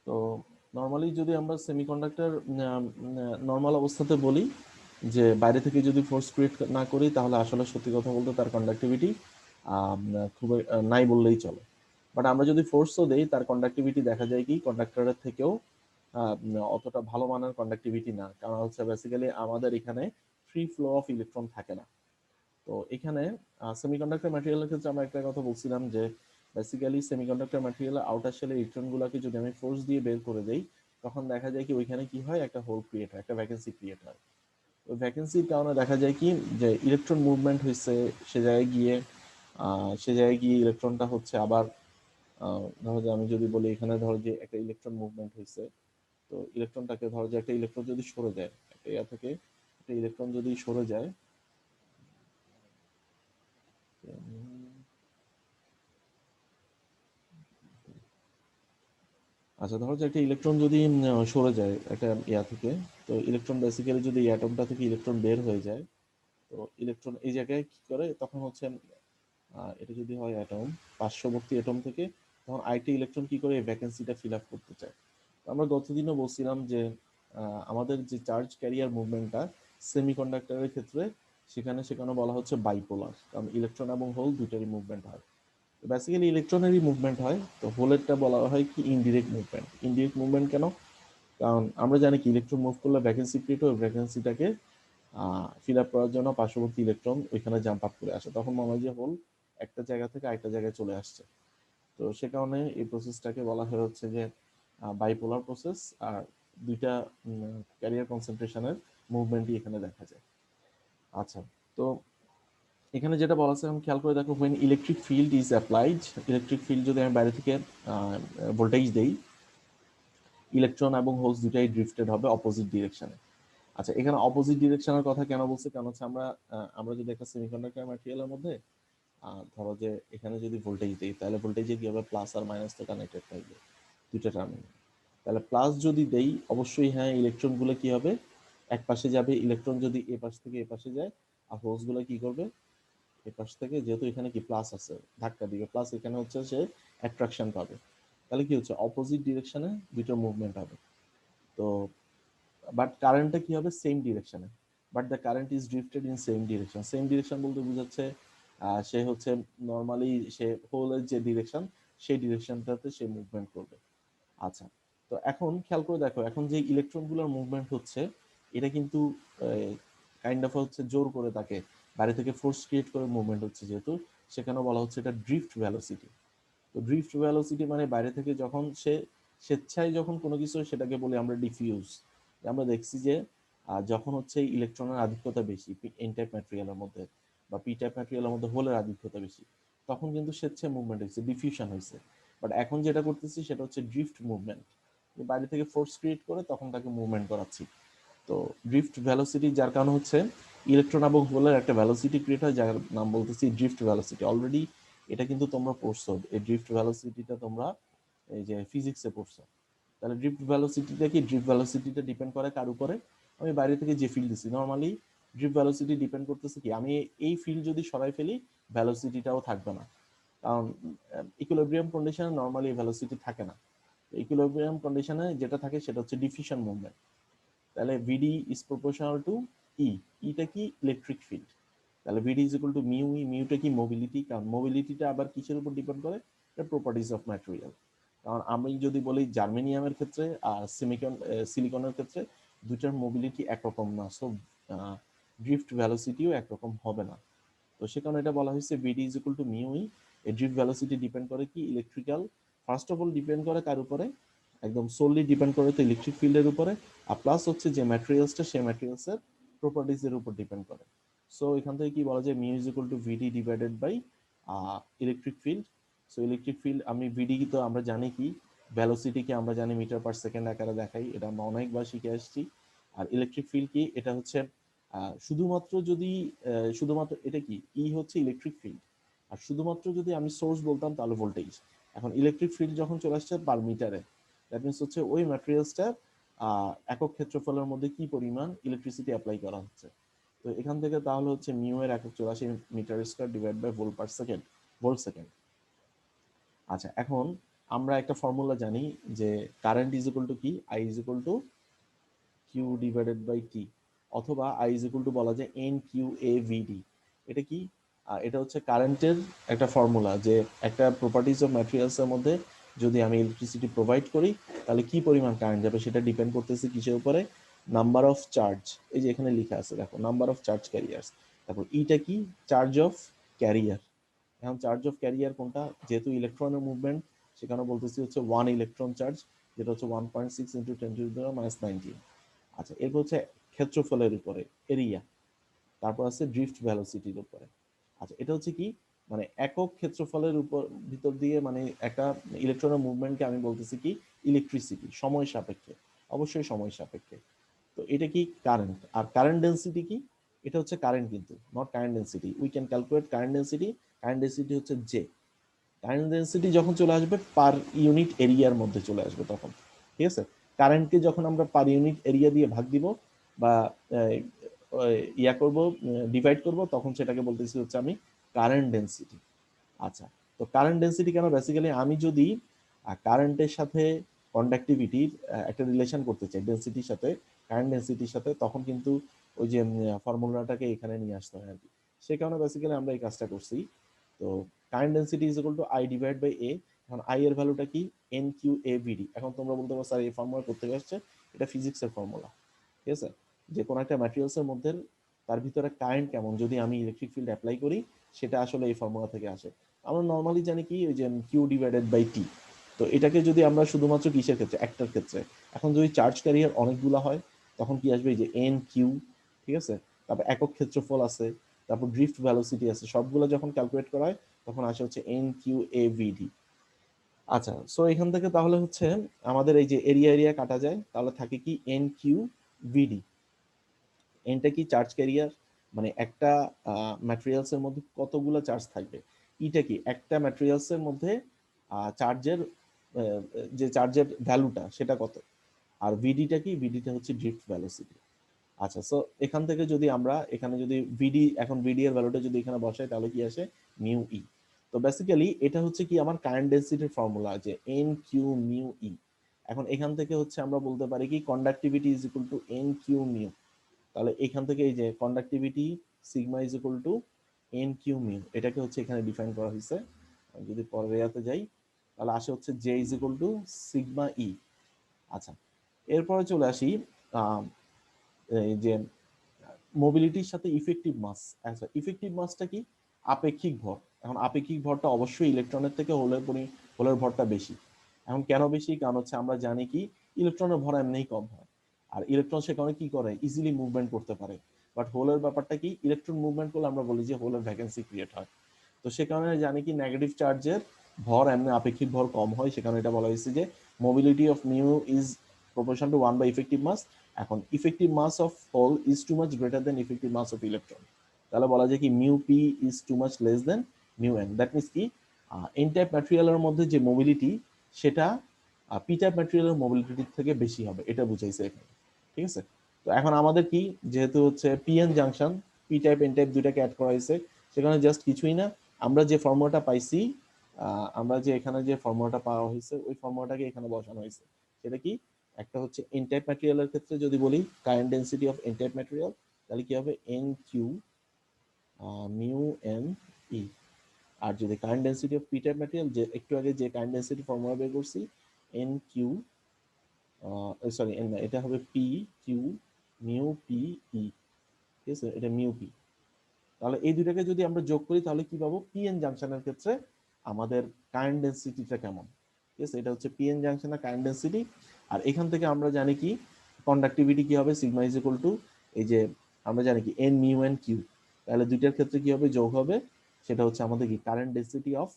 তো নর্মালি যদি আমরা সেমিকন্ডাক্টর নর্মাল অবস্থাতে বলি যে বাইরে থেকে যদি ফোর্স ক্রিয়েট না করি তাহলে আসলে সত্যি কথা বলতে তার কন্ডাক্টিভিটি খুব নাই বললেই চলে। বাট আমরা যদি ফোর্সও দেই তার কন্ডাক্টিভিটি দেখা যায় কি কন্ডাক্টরের থেকেও অতটা ভালো মানের কন্ডাক্টিভিটি না, কারণ হচ্ছে বেসিক্যালি আমাদের এখানে ফ্রি ফ্লো অফ ইলেকট্রন থাকে না। তো এখানে সেমিকন্ডাক্টর ম্যাটেরিয়ালের ক্ষেত্রে আমরা একটা কথা বলছিলাম যে বেসিক্যালি সেমিকন্ডাক্টর ম্যাটেরিয়ালের আউটার শেলের ইলেকট্রনগুলোকে যদি আমি ফোর্স দিয়ে বের করে দেই তখন দেখা যায় কি ওইখানে কি হয়, একটা হোল ক্রিয়েট হয়, একটা ভ্যাকেন্সি ক্রিয়েট হয়। ওই ভ্যাকেন্সির কারণে দেখা যায় কি যে ইলেকট্রন মুভমেন্ট হয়েছে, সে জায়গায় গিয়ে ইলেকট্রনটা হচ্ছে আবার ধরো যে আমি যদি বলি এখানে ধরো যে একটা ইলেকট্রন মুভমেন্ট হয়েছে, তো ইলেকট্রনটাকে ধরো যে একটা ইলেকট্রন যদি সরে যায় একটা ইয়া থেকে, একটা ইলেকট্রন যদি সরে যায়, আচ্ছা ধরো যে একটা ইলেকট্রন যদি সরে যায় একটা ইয়া থেকে, তো ইলেকট্রন বেসিক্যালি যদি অ্যাটমটা থেকে ইলেকট্রন বের হয়ে যায়, তো ইলেকট্রন এই জায়গায় কি করে তখন হচ্ছে এটা যদি হয় অ্যাটম, পার্শ্ববর্তী অ্যাটম থেকে তখন আরেকটি ইলেকট্রন কি করে এই ভ্যাকেন্সিটা ফিল আপ করতে চায়। তো আমরা গতদিনও বলছিলাম যে আমাদের যে চার্জ ক্যারিয়ার মুভমেন্টটা সেমিকন্ডাক্টরের ক্ষেত্রে সেখানে সেখানে বলা হচ্ছে বাইপোলার, কারণ ইলেকট্রন এবং হোল দুইটারই মুভমেন্ট হয়। বেসিক্যালি ইলেকট্রনেরই মুভমেন্ট হয়, তো হোলেরটা বলা হয় কি ইনডিরেক্ট মুভমেন্ট। ইনডিরেক্ট মুভমেন্ট কেন? কারণ আমরা জানি কি ইলেকট্রন মুভ করলে ভ্যাকেন্সি ক্রিয়েট হয়, ভ্যাকেন্সিটাকে ফিল আপ করার জন্য পার্শ্ববর্তী ইলেকট্রন ওইখানে জাম্প আপ করে আসে, তখন মনে হয় যে হোল একটা জায়গা থেকে আরেকটা জায়গায় চলে আসছে। তো সে কারণে এই প্রসেসটাকে বলা হয় হচ্ছে যে বাইপোলার প্রসেস। আর দুইটা ক্যারিয়ার কনসেন্ট্রেশনের মুভমেন্টই এখানে দেখা যায়। আচ্ছা, তো এখানে যেটা বলা আছে আমি খেয়াল করে দেখো, when electric field is applied, electric field যদি আমি বাইরে থেকে ভোল্টেজ দেই, ইলেকট্রন এবং হোলস দুটাই ড্রিফটেড হবে অপোজিট ডিরেকশনে। আচ্ছা, এখানে অপোজিট ডিরেকশনের কথা কেন বলছে, কারণ হচ্ছে আমরা যদি একটা সেমিকন্ডাক্টর ম্যাটেরিয়ালের মধ্যে ধরো যে এখানে যদি ভোল্টেজ দিই তাহলে ভোল্টেজে কি হবে, প্লাস আর মাইনাস তো কানেক্টেড থাকবে দুইটা টার্মিনাল। তাহলে প্লাস যদি দেই অবশ্যই হ্যাঁ ইলেকট্রনগুলো কি হবে, এক পাশে যাবে, ইলেকট্রন যদি এ পাশ থেকে এ পাশে যায়, আর হোলসগুলো কি করবে, এ পাশ থেকে যেহেতু এখানে কি প্লাস আছে ধাক্কা দিবে, প্লাস এখানে হচ্ছে সে অ্যাট্রাকশন পাবে। তাহলে কি হচ্ছে অপোজিট ডিরেকশনে দুটো মুভমেন্ট হবে। তো বাট কারেন্টটা কি হবে সেম ডিরেকশনে, but the current is drifted in same direction. Same direction বলতে বোঝাচ্ছে সে হচ্ছে নর্মালি সে হোলের যে ডিরেকশন সেই ডিরেকশনটাতে সে মুভমেন্ট করবে। আচ্ছা, তো এখন খেয়াল করে দেখো, এখন যে ইলেকট্রনগুলোর মুভমেন্ট হচ্ছে এটা কিন্তু কাইন্ড অফ হচ্ছে জোর করে তাকে বাইরে থেকে ফোর্স ক্রিয়েট করে মুভমেন্ট হচ্ছে, যেহেতু সেখানে বলা হচ্ছে এটা ড্রিফট ভ্যালোসিটি। তো ড্রিফট ভ্যালোসিটি মানে বাইরে থেকে যখন সে স্বেচ্ছায় যখন কোনো কিছু সেটাকে বলি আমরা ডিফিউজ। আমরা দেখছি যে যখন হচ্ছে ইলেকট্রনের আধিক্যতা বেশি এন টাইপ ম্যাটেরিয়ালের মধ্যে বা পি টাইপ ম্যাটেরিয়ালের মধ্যে হোলের আধিক্যতা বেশি, তখন কিন্তু স্বেচ্ছায় মুভমেন্ট হয়েছে, ডিফিউশন হয়েছে। বাট এখন যেটা করতেছি সেটা হচ্ছে ড্রিফট মুভমেন্ট, বাইরে থেকে ফোর্স ক্রিয়েট করে তখন তাকে মুভমেন্ট করাচ্ছি। তো ড্রিফট ভ্যালোসিটি যার কারণে হচ্ছে ইলেকট্রন এবং হোলের একটা ভ্যালোসিটি ক্রিয়েট হয় যার নাম বলতেছি ড্রিফট ভ্যালোসিটি। অলরেডি এটা কিন্তু তোমরা পড়ছো, এই ড্রিফট ভ্যালোসিটিটা তোমরা এই যে ফিজিক্সে পড়ছো। তাহলে ড্রিফট ভ্যালোসিটিটা কি, ড্রিফট ভ্যালোসিটিটা ডিপেন্ড করে কার উপরে, আমি বাইরে থেকে যে ফিল্ড দিছি নর্মালি ড্রিফট ভ্যালোসিটি ডিপেন্ড করতেছে কি আমি এই ফিল্ড যদি সরাই ফেলি ভ্যালোসিটিটাও থাকবে না, কারণ ইকুইলিব্রিয়াম কন্ডিশনে নর্মালি ভ্যালোসিটি থাকে না। ইকুইলিব্রিয়াম কন্ডিশনে যেটা থাকে সেটা হচ্ছে ডিফিউশন মুভমেন্ট। তাহলে ভিডি ইজ প্রপোর্শনাল টু ই, ইটা কি ইলেকট্রিক ফিল্ড। তাহলে ভিডি ইজ ইকুয়াল টু মিউ ই, মিউটা কি মোবিলিটি, কারণ মোবিলিটিটা আবার কিসের উপর ডিপেন্ড করে, এটা প্রপার্টিজ অফ ম্যাটেরিয়াল। কারণ আমি যদি বলি জার্মেনিয়ামের ক্ষেত্রে আর সিলিকনের ক্ষেত্রে দুইটার মোবিলিটি একরকম না, সো ড্রিফট ভ্যালোসিটিও একরকম হবে না। তো সে কারণে এটা বলা হয়েছে ভিডি ইজ ইকুয়াল টু মিউ ই। এই ড্রিফট ভ্যালোসিটি ডিপেন্ড করে কি electrical, first of all depend করে কার উপরে, একদম সোললি ডিপেন্ড করে তো ইলেকট্রিক ফিল্ডের উপরে, আর প্লাস হচ্ছে যে ম্যাটেরিয়ালসটা সেই ম্যাটেরিয়ালসের প্রপার্টিজের উপর ডিপেন্ড করে। সো এখান থেকে কি বলা যায় mu is equal to v d divided by electric field. So electric field আমি ভিডি তো আমরা জানি কি, ভ্যালোসিটিকে আমরা জানি মিটার পার সেকেন্ড আকারে দেখাই, এটা আমরা অনেকবার শিখে আসছি। আর ইলেকট্রিক ফিল্ড কি, এটা হচ্ছে শুধুমাত্র যদি শুধুমাত্র এটা কি ই হচ্ছে ইলেকট্রিক ফিল্ড, আর শুধুমাত্র যদি আমি সোর্স বলতাম তাহলে ভোল্টেজ। এখন ইলেকট্রিক ফিল্ড যখন চলে আসছে পার মিটারে, দ্যাট মিনস হচ্ছে ওই ম্যাটেরিয়ালসটা একক ক্ষেত্রফলের মধ্যে কি পরিমাণ ইলেকট্রিসিটি অ্যাপ্লাই করা হচ্ছে। তো এখান থেকে তাহলে হচ্ছে মিউ এর একক চলে আসে metre square divide by volt per second, volt second. আচ্ছা, এখন আমরা একটা ফর্মুলা জানি যে কারেন্ট ইজ ইকুয়াল টু কি, I is equal to q divided by t, অথবা আই ইজ ইকুয়াল টু বলা যায় এন কিউ এ ভিডি। এটা কি? এটা হচ্ছে কারেন্টের একটা ফর্মুলা, যে একটা প্রপার্টিজ অফ ম্যাটেরিয়ালসের মধ্যে যদি আমি ইলেকট্রিসিটি প্রোভাইড করি তাহলে কি পরিমাণ কারেন্ট যাবে সেটা ডিপেন্ড করতেছে কিসের উপরে? Number of charge. এই যে এখানে লেখা আছে দেখো, নাম্বার অফ চার্জ ক্যারিয়ার্স। তারপর ইটা কি? Charge of career. এখন চার্জ অফ ক্যারিয়ার কোনটা? যেহেতু ইলেকট্রনের মুভমেন্ট, সেখানে বলতেছি হচ্ছে 1 ইলেকট্রন চার্জ, যেটা হচ্ছে 1.6 ইন্টু 10⁻⁻⁹। আচ্ছা, এরপর হচ্ছে ক্ষেত্রফলের উপরে এরিয়া, তারপর আছে ড্রিফট ভ্যালোসিটির উপরে। আচ্ছা, এটা হচ্ছে কি, মানে একক ক্ষেত্রফলের উপর ভিতর দিয়ে মানে একটা ইলেকট্রনের মুভমেন্টকে আমি বলতেছি কি ইলেকট্রিসিটি, সময় সাপেক্ষে, অবশ্যই সময় সাপেক্ষে। তো এটা কি? কারেন্ট। আর কারেন্ট ডেন্সিটি কি? এটা হচ্ছে কারেন্ট কিন্তু not current density. We can calculate current density. Current density হচ্ছে জে। কারেন্ট ডেন্সিটি যখন চলে আসবে পার ইউনিট এরিয়ার মধ্যে চলে আসবে তখন, ঠিক আছে? কারেন্টকে যখন আমরা পার ইউনিট এরিয়া দিয়ে ভাগ দিব বা ইয়া করব, ডিভাইড করব, তখন সেটাকে বলতেছি হচ্ছে আমি কারেন্ট ডেন্সিটি। আচ্ছা, তো কারেন্ট ডেন্সিটি কেন? বেসিক্যালি আমি যদি কারেন্টের সাথে কন্ডাক্টিভিটির একটা রিলেশন করতে চাই ডেন্সিটির সাথে, কারেন্ট ডেন্সিটির সাথে, তখন কিন্তু ওই যে ফর্মুলাটাকে এখানে নিয়ে আসতে হয় আর কি। সে কারণে বেসিক্যালি আমরা এই কাজটা করছি। তো current density is equal to I divide by A. এখন আই এর ভ্যালুটা কি? N q A VD. এখন তোমরা বলতে পারো স্যার এই ফর্মুলা কোথেকে আসছে? এটা ফিজিক্সের ফর্মুলা, ঠিক আছে? যে কোনো একটা ম্যাটেরিয়ালসের মধ্যে তার ভিতরে কারেন্ট কেমন যদি আমি ইলেকট্রিক ফিল্ড অ্যাপ্লাই করি, সেটা আসলে এই ফর্মুলা থেকে আসে। আমরা নর্মালি জানি কি, ওই যে কিউ ডিভাইডেড বাই টি। তো এটাকে যদি আমরা শুধুমাত্র কিসের ক্ষেত্রে? একটার ক্ষেত্রে। এখন যদি চার্জ ক্যারিয়ার অনেকগুলো হয় তখন কি আসবে? এই যে এন কিউ, ঠিক আছে? তারপর একক ক্ষেত্রফল আছে, তারপর ড্রিফট ভ্যালোসিটি আছে, সবগুলো যখন ক্যালকুলেট করা হয় তখন আসে হচ্ছে এন কিউ এ ভিডি। আচ্ছা, সো এখান থেকে তাহলে হচ্ছে আমাদের এই যে এরিয়া এরিয়া কাটা যায়, তাহলে থাকে কি এন কিউ ভিডি। এনটা কি? চার্জ ক্যারিয়ার, মানে একটা ম্যাটেরিয়ালস এর মধ্যে কতগুলো চার্জ থাকবে। ইটা কি? একটা ম্যাটেরিয়ালস এর মধ্যে চার্জের যে চার্জের ভ্যালুটা সেটা কত। আর ভিডিটা কি? ভিডিটা হচ্ছে ড্রিফট ভ্যালোসিটি। আচ্ছা, সো এখান থেকে যদি আমরা এখানে যদি ভিডি, এখন ভিডি এর ভ্যালুটা যদি এখানে বসাই তাহলে কি আসে? Mu e. তো বেসিক্যালি এটা হচ্ছে কি আমার কারেন্ট ডেন্সিটির ফর্মুলা, যে এন কিউ মিউ ই। এখন এখান থেকে হচ্ছে আমরা বলতে পারি কি conductivity is equal to n q mu. তাহলে এখান থেকে এই যে conductivity sigma is equal to n q mu, এটাকে হচ্ছে এখানে ডিফাইন করা হয়েছে। যদি পরের ইয়াতে যাই তাহলে আসে হচ্ছে J is equal to sigma E. আচ্ছা, এরপরে চলে আসি এই যে মোবিলিটির সাথে ইফেক্টিভ মাস। আচ্ছা, ইফেক্টিভ মাসটা কি? আপেক্ষিক ভর। এখন আপেক্ষিক ভরটা অবশ্যই ইলেকট্রনের থেকে হোলের ভরটা বেশি। এখন কেন বেশি? কারণ হচ্ছে আমরা জানি কি ইলেকট্রনের ভর এমনিই কম হয়, আর ইলেকট্রন সে কারণে কি করে? ইজিলি মুভমেন্ট করতে পারে। বাট হোলের ব্যাপারটা কি? ইলেকট্রন মুভমেন্ট করলে আমরা বলি যে হোলের ভ্যাকেন্সি ক্রিয়েট হয়। তো সে কারণে জানি কি নেগেটিভ চার্জের ভর এমনি আপেক্ষিক ভর কম হয়, সে কারণে এটা বলা হয়েছে যে mobility of mu is proportion to 1 by effective mass. এখন effective mass of hole is too much greater than effective mass of electron. তাহলে বলা যায় কি mu p is too much less than mu n. That means কি n type ম্যাটেরিয়ালের মধ্যে যে mobility সেটা পি টাইপ ম্যাটেরিয়ালের মোবিলিটির থেকে বেশি হবে, এটা বুঝাইছে এখানে, ঠিক আছে? তো এখন আমাদের কি, যেহেতু হচ্ছে P N junction, P type N type দুইটাকে অ্যাড করা হয়েছে, সেখানে জাস্ট কিছুই না, আমরা যে ফর্মুলাটা পাইছি, আমরা যে এখানে যে ফর্মুলাটা পাওয়া হয়েছে ওই ফর্মুলাটাকে এখানে বসানো হয়েছে। সেটা কি? একটা হচ্ছে এন টাইপ ম্যাটেরিয়ালের ক্ষেত্রে যদি বলি current density of n type material, তাহলে কি হবে? N q mu n E. আর যদি current density of p type material, যে একটু আগে যে কারেন্ট ডেন্সিটি ফর্মুলা বের করছি, এন কিউ সরি এন, এটা হবে p q mu p e, ঠিক আছে? এটা মিউ পি। তাহলে এই দুটাকে যদি আমরা যোগ করি তাহলে কি পাবো? পিএন জাংশনের ক্ষেত্রে আমাদের কারেন্ট ডেন্সিটিটা কেমন, ঠিক আছে? এটা হচ্ছে পিএন জাংশনের কারেন্ট ডেন্সিটি। আর এখান থেকে আমরা জানি কি কন্ডাক্টিভিটি কি হবে? সিগমা ইজ ইকুয়াল টু এই যে আমরা জানি কি এন মিউ এন কিউ। তাহলে দুইটার ক্ষেত্রে কি হবে? যোগ হবে। সেটা হচ্ছে আমাদের কি current density of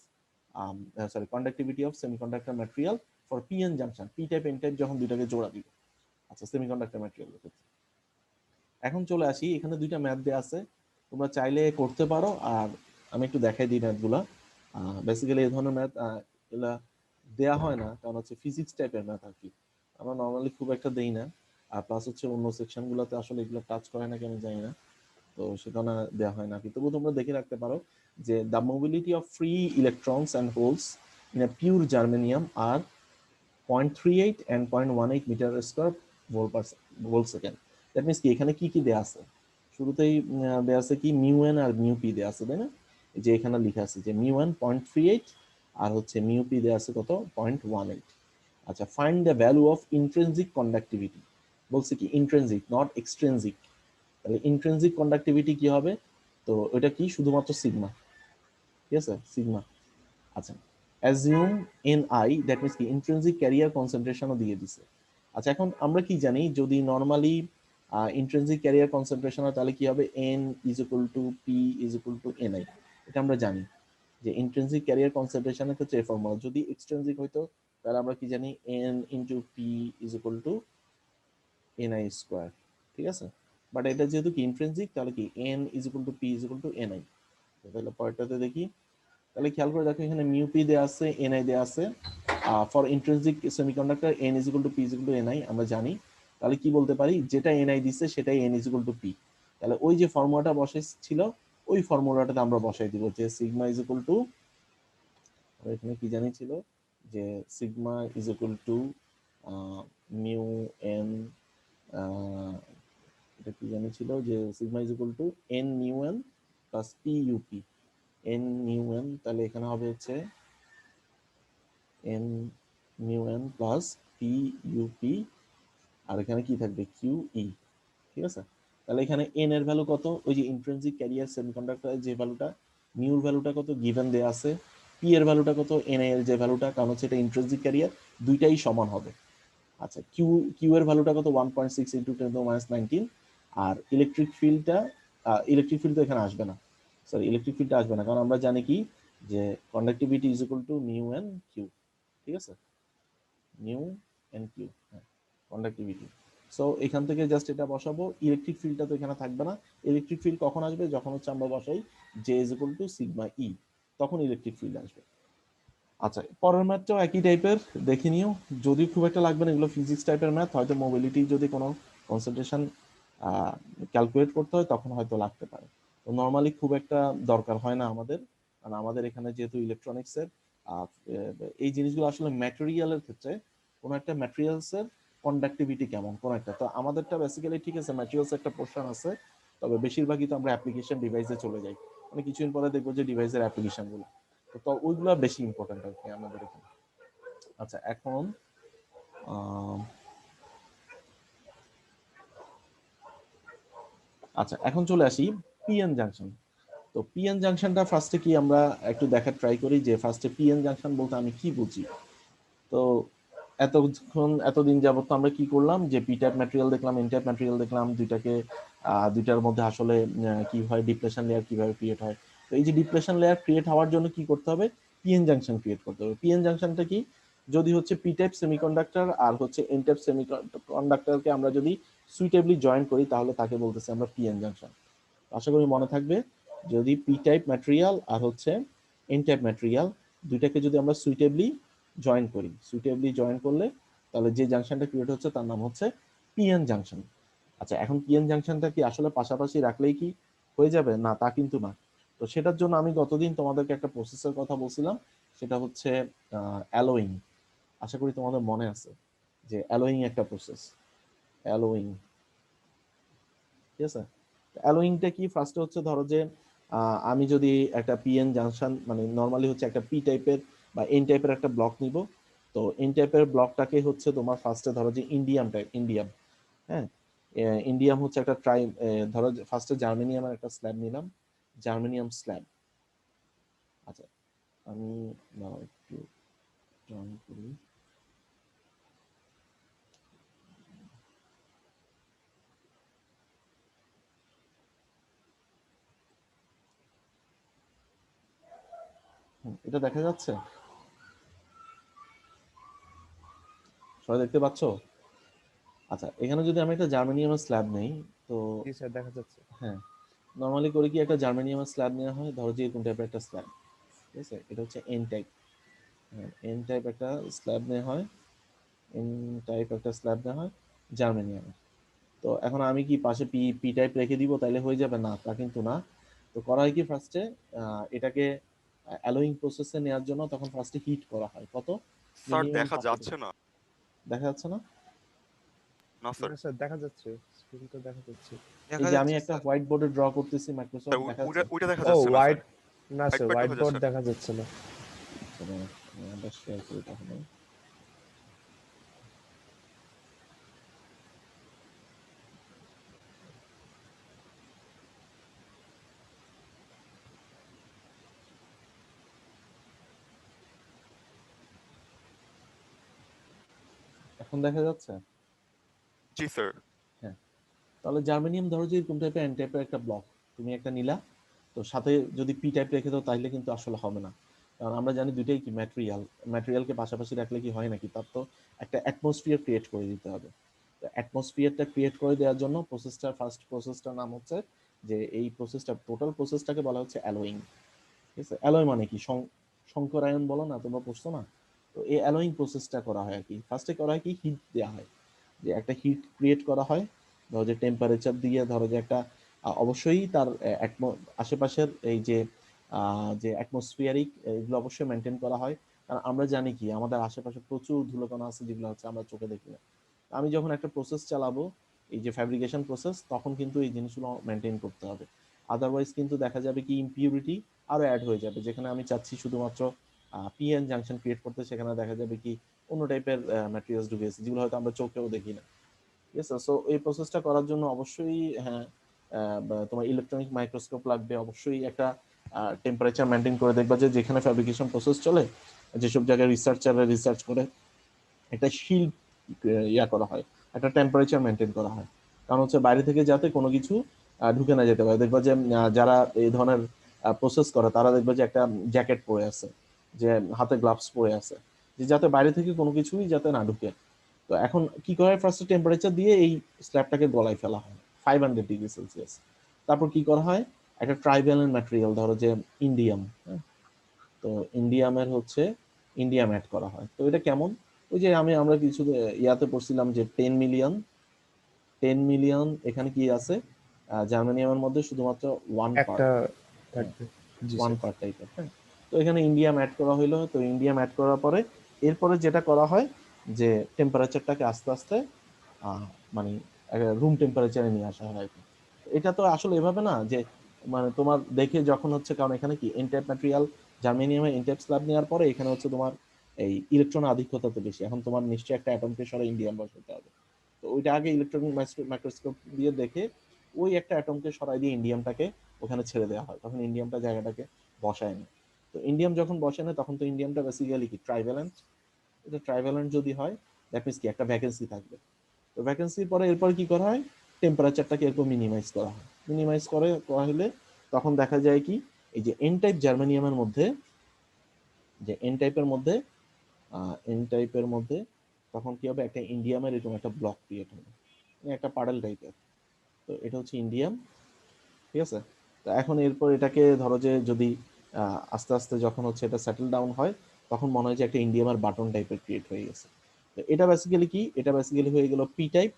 sorry conductivity of semiconductor material for PN junction, P type N type যখন দুইটাকে জোড়া দিব। আচ্ছা, সেমিকন্ডাক্টর ম্যাটেরিয়ালের ক্ষেত্রে। এখন চলে আসি, এখানে দুইটা ম্যাথ দেওয়া আছে, তোমরা চাইলে করতে পারো। আর আমি একটু দেখাই দিই ম্যাথগুলা। বেসিক্যালি এই ধরনের ম্যাথ এগুলা দেয়া হয় না, কারণ হচ্ছে ফিজিক্স টাইপের ম্যাথ আর কি, আমরা নর্মালি খুব একটা দেই না। আর প্লাস হচ্ছে অন্য সেকশনগুলোতে আসলে এগুলো টাচ করে না কেন জানি না, তো সে কারণে দেওয়া হয় না। তবু তোমরা দেখে রাখতে পারো যে the mobility of free electrons and holes in a pure germanium are 0.38 and 0.18 metre square volt second. That means কি এখানে কি কি দেয়া আছে, শুরুতেই দেয়া আছে কি মিউ এন আর মিউ পি দেয়া আছে, তাই না? যে এখানে লেখা আছে যে মিউ এন 0.38 আর হচ্ছে মিউ পি দেয়া আছে কত 0.18। আচ্ছা, find the value of intrinsic conductivity, বলছে কি ইন্ট্রিনসিক নট এক্সট্রিনসিক। তাহলে ইন্ট্রিনসিক কন্ডাক্টিভিটি কি হবে, তো ওটা কি শুধুমাত্র সিগমা, ঠিক আছে সিগমা। আচ্ছা, assume N I, that means কি ইন্ট্রিনসিক ক্যারিয়ার কনসেন্ট্রেশনও দিয়ে দিছে। আচ্ছা, এখন আমরা কি জানি যদি নর্মালি ইন্ট্রিনসিক ক্যারিয়ার কনসেন্ট্রেশন হয় তাহলে কি হবে, N is equal two P is equal to N I. এটা আমরা জানি যে ইন্ট্রিনসিক ক্যারিয়ার কনসেন্ট্রেশনের ক্ষেত্রে এই ফর্মুলা। যদি এক্সট্রিনসিক হইতো তাহলে আমরা কি জানি N into P is equal to N I square, ঠিক আছে। বাট এটা যেহেতু কি ইন্ট্রিনসিক তাহলে কি N is equal two P is equal to N I. তাহলে পরেরটাতে দেখি, তাহলে খেয়াল করে দেখো এখানে মিউ পি দেওয়া আছে, এনআই দেওয়া আছে। For intrinsic semiconductor N is equal two P is equal two NI আমরা জানি। তাহলে কি বলতে পারি, যেটা এনআই দিচ্ছে সেটাই N is equal two P. তাহলে ওই যে ফর্মুলাটা বসাইছিল ওই ফর্মুলাটাতে আমরা বসাই দিব যে সিগমা ইজ ইকুয়াল টু, এখানে কি জানি ছিল যে sigma is equal to mu n, এটা কি জানি ছিল যে sigma is equal to n mu n plus p up. N mu n তাহলে এখানে হবে হচ্ছে n mu n plus p up, আর এখানে কি থাকবে কিউ ই, ঠিক আছে। তাহলে এখানে এন এর ভ্যালু কত, ওই যে ইন্ট্রিনসিক ক্যারিয়ার সেমিকন্ডাক্টরের যে ভ্যালুটা, মিউর ভ্যালুটা কত গিভেন দেয়া আছে, পি এর ভ্যালুটা কত, এন এর যে ভ্যালুটা, কারণ হচ্ছে এটা ইন্ট্রিনসিক ক্যারিয়ার, দুইটাই সমান হবে। আচ্ছা, কিউ কিউ এর ভ্যালুটা কত 1.6 ইন্টু 10⁻19। আর ইলেকট্রিক ফিল্ডটা, ইলেকট্রিক ফিল্ড তো এখানে আসবে না, সরি ইলেকট্রিক ফিল্ডটা আসবে না, কারণ আমরা জানি কি যে conductivity is equal to mu n q, ঠিক আছে, নিউ এন কিউ, হ্যাঁ কন্ডাক্টিভিটি। সো এখান থেকে জাস্ট এটা বসাবো, ইলেকট্রিক ফিল্ডটা তো এখানে থাকবে না। ইলেকট্রিক ফিল্ড কখন আসবে, যখন হচ্ছে আমরা বসাই J is equal to sigma E, তখন ইলেকট্রিক ফিল্ড আসবে। আচ্ছা, পরের ম্যাথটাও একই টাইপের, দেখে নিও। যদিও খুব একটা লাগবে না, এগুলো ফিজিক্স টাইপের ম্যাথ, হয়তো মোবিলিটি যদি কোনো কনসেন্ট্রেশন ক্যালকুলেট করতে হয় তখন হয়তো লাগতে পারে। তো নর্মালি খুব একটা দরকার হয় না আমাদের, কারণ আমাদের এখানে যেহেতু ইলেকট্রনিক্সের এই জিনিসগুলো আসলে ম্যাটেরিয়ালের ক্ষেত্রে কোনো একটা ম্যাটেরিয়ালসের কন্ডাক্টিভিটি কেমন কোন একটা, তো আমাদেরটা বেসিক্যালি ঠিক আছে ম্যাটেরিয়ালস একটা পোর্শন আছে, তবে বেশিরভাগই তো আমরা অ্যাপ্লিকেশন ডিভাইসে চলে যাই, মানে কিছুদিন পরে দেখবো যে ডিভাইসের অ্যাপ্লিকেশন গুলো, তো ওইগুলো বেশি ইম্পর্টেন্ট আর কি আমাদের এখানে। আচ্ছা এখন আচ্ছা এখন চলে আসি পিএন জাংশন। তো পিএন জাংশনটা ফার্স্টে কি আমরা একটু দেখার ট্রাই করি যে ফার্স্টে পিএন জাংশন বলতে আমি কি বুঝি। তো এতদিন যাবত আমরা কি করলাম যে পি টাইপ ম্যাটেরিয়াল দেখলাম, এন টাইপ ম্যাটেরিয়াল দেখলাম, দুইটার মধ্যে আসলে কি হয়, ডিপ্রেশন লেয়ার কিভাবে ক্রিয়েট হয়। তো এই যে ডিপ্রেশন লেয়ার ক্রিয়েট হওয়ার জন্য কি করতে হবে, পিএন জাংশন ক্রিয়েট করতে হবে। পিএন জাংশনটা কি, যদি হচ্ছে পি টাইপ সেমিকন্ডাক্টর আর হচ্ছে এন টাইপ সেমিকন্ডাক্টরকে আমরা যদি সুইটেবলি জয়েন করি তাহলে তাকে বলতেছি আমরা পিএন জাংশন। আশা করি মনে থাকবে, যদি পি টাইপ ম্যাটেরিয়াল আর হচ্ছে এন টাইপ ম্যাটেরিয়াল দুইটাকে যদি আমরা সুইটেবলি জয়েন করি, সুইটেবলি জয়েন করলে তাহলে যে জাংশনটা ক্রিয়েট হচ্ছে তার নাম হচ্ছে পিএন জাংশন। আচ্ছা, এখন পিএন জাংশনটা কি আসলে পাশাপাশি রাখলেই কি হয়ে যাবে, না তা কিন্তু না। তো সেটার জন্য আমি গতদিন তোমাদেরকে একটা প্রসেসের কথা বলছিলাম, সেটা হচ্ছে অ্যালোয়িং। আশা করি তোমাদের মনে আছে যে অ্যালোয়িং একটা প্রসেস, অ্যালোয়িং, ঠিক আছে। অ্যালোয়িংটা কি, ফার্স্টে হচ্ছে ধরো যে আমি যদি একটা পিএন জাংশন মানে নর্মালি হচ্ছে একটা পি টাইপের বা এন টাইপের একটা ব্লক নিব, তো এন টাইপের ব্লকটাকে হচ্ছে তোমার ফার্স্টে ধরো যে ইন্ডিয়াম টাইপ, ইন্ডিয়াম, হ্যাঁ ইন্ডিয়াম হচ্ছে একটা ধরো ফার্স্টে জার্মেনিয়ামের একটা স্ল্যাব নিলাম, জার্মেনিয়াম স্ল্যাব। আচ্ছা, আমি দাঁড়াও একটু রান করি। এটা দেখা যাচ্ছে, সবাই দেখতে পাচ্ছো? আচ্ছা, এখানে যদি আমি একটা জার্মেনিয়ামের স্ল্যাব নেই, তো জি স্যার, দেখা যাচ্ছে। হ্যাঁ নর্মালি করে কি একটা জার্মেনিয়ামের স্ল্যাব নেওয়া হয়, ধরো যে এরকম টাইপের একটা স্ল্যাব, ঠিক আছে, এটা হচ্ছে এন টাইপ, হ্যাঁ এন টাইপ একটা স্ল্যাব নেওয়া হয়, এন টাইপ একটা স্ল্যাব নেওয়া হয় জার্মেনিয়ামের। তো এখন আমি কি পাশে পি টাইপ রেখে দিব তাইলে হয়ে যাবে, না তা কিন্তু না। তো করা হয় কি ফার্স্টে এটাকে অ্যালোয়িং প্রসেসে নেওয়ার জন্য তখন ফার্স্টে হিট করা হয় কত, স্যার মিনিমাম দেখা 500 যাচ্ছে না। দেখা যাচ্ছে না? না স্যার। না স্যার দেখা যাচ্ছে, স্ক্রিন তো দেখা যাচ্ছে। এই দেখা যে আমি যাচ্ছে একটা স্যার। হোয়াইট বোর্ডে ড্র করতেছি স্যার মাইক্রোসফট, দেখা ওইটা যাচ্ছে? ওইটা দেখা ও যাচ্ছে না হোয়াইট, স্যার। না স্যার হোয়াইট হোয়াইট দেখা বোর্ড যাচ্ছে না। দেখা যাচ্ছে না। চলো আমি আবার শেয়ার করি তাহলে। এখন দেখা যাচ্ছে? জি স্যার। হ্যাঁ, তাহলে জার্মেনিয়াম ধরো যে এরকম টাইপের এন টাইপের একটা ব্লক তুমি একটা নিলা, তো সাথে যদি পি টাইপ রেখে দাও তাহলে কিন্তু আসলে হবে না, কারণ আমরা জানি দুইটাই কি ম্যাটেরিয়াল, ম্যাটেরিয়ালকে পাশাপাশি রাখলে কি হয় নাকি, তার তো একটা অ্যাটমসফিয়ার ক্রিয়েট করে দিতে হবে। তো অ্যাটমসফিয়ারটা ক্রিয়েট করে দেওয়ার জন্য প্রসেসটা, ফার্স্ট প্রসেসটার নাম হচ্ছে, যে এই প্রসেসটা টোটাল প্রসেসটাকে বলা হচ্ছে অ্যালোয়িং। ঠিক আছে, অ্যালয় মানে কি, সংকরায়ন বলো না, তোমরা পড়ছো না? তো এই অ্যালোয়িং প্রসেসটা করা হয় আর কি, ফার্স্টে করা হয় কি, হিট দেওয়া হয়, যে একটা হিট ক্রিয়েট করা হয়, ধরো যে টেম্পারেচার দিয়ে, ধরো যে একটা অবশ্যই তার আশেপাশের এই যে যে অ্যাটমসফিয়ারিক এগুলো অবশ্যই মেনটেন করা হয়, কারণ আমরা জানি কি আমাদের আশেপাশে প্রচুর ধুলোকণা আছে যেগুলো হচ্ছে আমরা চোখে দেখি না। আমি যখন একটা প্রসেস চালাবো, এই যে ফ্যাব্রিকেশন প্রসেস, তখন কিন্তু এই জিনিসগুলো মেনটেন করতে হবে, আদারওয়াইজ কিন্তু দেখা যাবে কি ইমপিউরিটি আরো অ্যাড হয়ে যাবে, যেখানে আমি চাচ্ছি শুধুমাত্র পিএন জাংশন ক্রিয়েট করতে, সেখানে দেখা যাবে কি অন্য টাইপের ম্যাটেরিয়ালস ঢুকেছে যেগুলো হয়তো আমরা চোখেও দেখি না। ঠিক আছে, সো এই প্রসেসটা করার জন্য অবশ্যই হ্যাঁ তোমার ইলেকট্রনিক মাইক্রোস্কোপ লাগবে, অবশ্যই একটা টেম্পারেচার মেনটেন করে দেখবা যে যেখানে ফ্যাব্রিকেশন প্রসেস চলে, যেসব জায়গায় রিসার্চাররা রিসার্চ করে, একটা শিল্ড ইয়া করা হয়, একটা টেম্পারেচার মেনটেন করা হয়, কারণ হচ্ছে বাইরে থেকে যাতে কোনো কিছু ঢুকে না যেতে পারে। দেখবা যে যারা এই ধরনের প্রসেস করে তারা দেখবা যে একটা জ্যাকেট পরে আছে, যে হাতে গ্লাভস পরে আছে, যে যাতে বাইরে থেকে কোনো কিছুই যাতে না ঢুকে। তো এখন কি করে, ফার্স্টে টেম্পারেচার দিয়ে এই স্ল্যাবটাকে গলায় ফেলা হয় 500 ডিগ্রি সেলসিয়াস। তারপর কি করা হয়, একটা ট্রাইভ্যালেন্ট ম্যাটেরিয়াল, ধরো যে ইন্ডিয়াম, হ্যাঁ, তো ইন্ডিয়ামের হচ্ছে ইন্ডিয়াম অ্যাড করা হয়। তো এটা কেমন, ওই যে আমরা কিছু ইয়াতে পড়ছিলাম যে 10 মিলিয়ন এখানে কি আছে, জার্মানিয়ামের মধ্যে শুধুমাত্র ওয়ান একটা পার্ট, হ্যাঁ, থাকবে। জি ওয়ান স্যার। পার্ট টাইপের, হ্যাঁ। তো এখানে ইন্ডিয়াম অ্যাড করা হইলো, তো ইন্ডিয়াম অ্যাড করার পরে এরপরে যেটা করা হয়, যে টেম্পারেচারটাকে আস্তে আস্তে আহ, মানে রুম টেম্পারেচারে নিয়ে আসা হয় আর কি। এটা তো আসলে এভাবে না যে মানে তোমার দেখে যখন হচ্ছে, কারণ এখানে কি এন টাইপ ম্যাটেরিয়াল, জার্মেনিয়ামে এন টাইপ স্ল্যাব নেওয়ার পরে এখানে হচ্ছে তোমার এই ইলেকট্রন আধিক্যতা তো বেশি, এখন তোমার নিশ্চয়ই একটা অ্যাটমকে সরে ইন্ডিয়াম বসাতে হবে। তো ওইটা আগে ইলেকট্রনিক মাইক্রোস্কোপ দিয়ে দেখে ওই একটা অ্যাটমকে সরাই দিয়ে ইন্ডিয়ামটাকে ওখানে ছেড়ে দেওয়া হয়, তখন ইন্ডিয়ামটা জায়গাটাকে বসায় না। তো ইন্ডিয়াম যখন বসে না, তখন তো ইন্ডিয়ামটা বেসিক্যালি কি ট্রাইভ্যালেন্ট, এটা ট্রাইভ্যালেন্ট যদি হয় দ্যাট মিনস কি একটা ভ্যাকেন্সি থাকবে। তো ভ্যাকেন্সির পরে এরপর কি করা হয়, টেম্পারেচারটাকে এরকম মিনিমাইজ করা হয়, মিনিমাইজ করে করা হলে তখন দেখা যায় কি, এই যে এন টাইপ জার্মানিয়ামের মধ্যে, যে এন টাইপের মধ্যে তখন কি হবে, একটা ইন্ডিয়ামের এরকম একটা ব্লক ক্রিয়েট হবে, মানে একটা পাডেল টাইপের। তো এটা হচ্ছে ইন্ডিয়াম, ঠিক আছে। তো এখন এরপর এটাকে ধরো যে যদি আস্তে আস্তে যখন হচ্ছে এটা সেটেল ডাউন হয়, তখন মনে হয় যে একটা ইন্ডিয়ামের বাটন টাইপের ক্রিয়েট হয়ে গেছে। তো এটা বেসিক্যালি কি, এটা বেসিক্যালি হয়ে গেল পি টাইপ,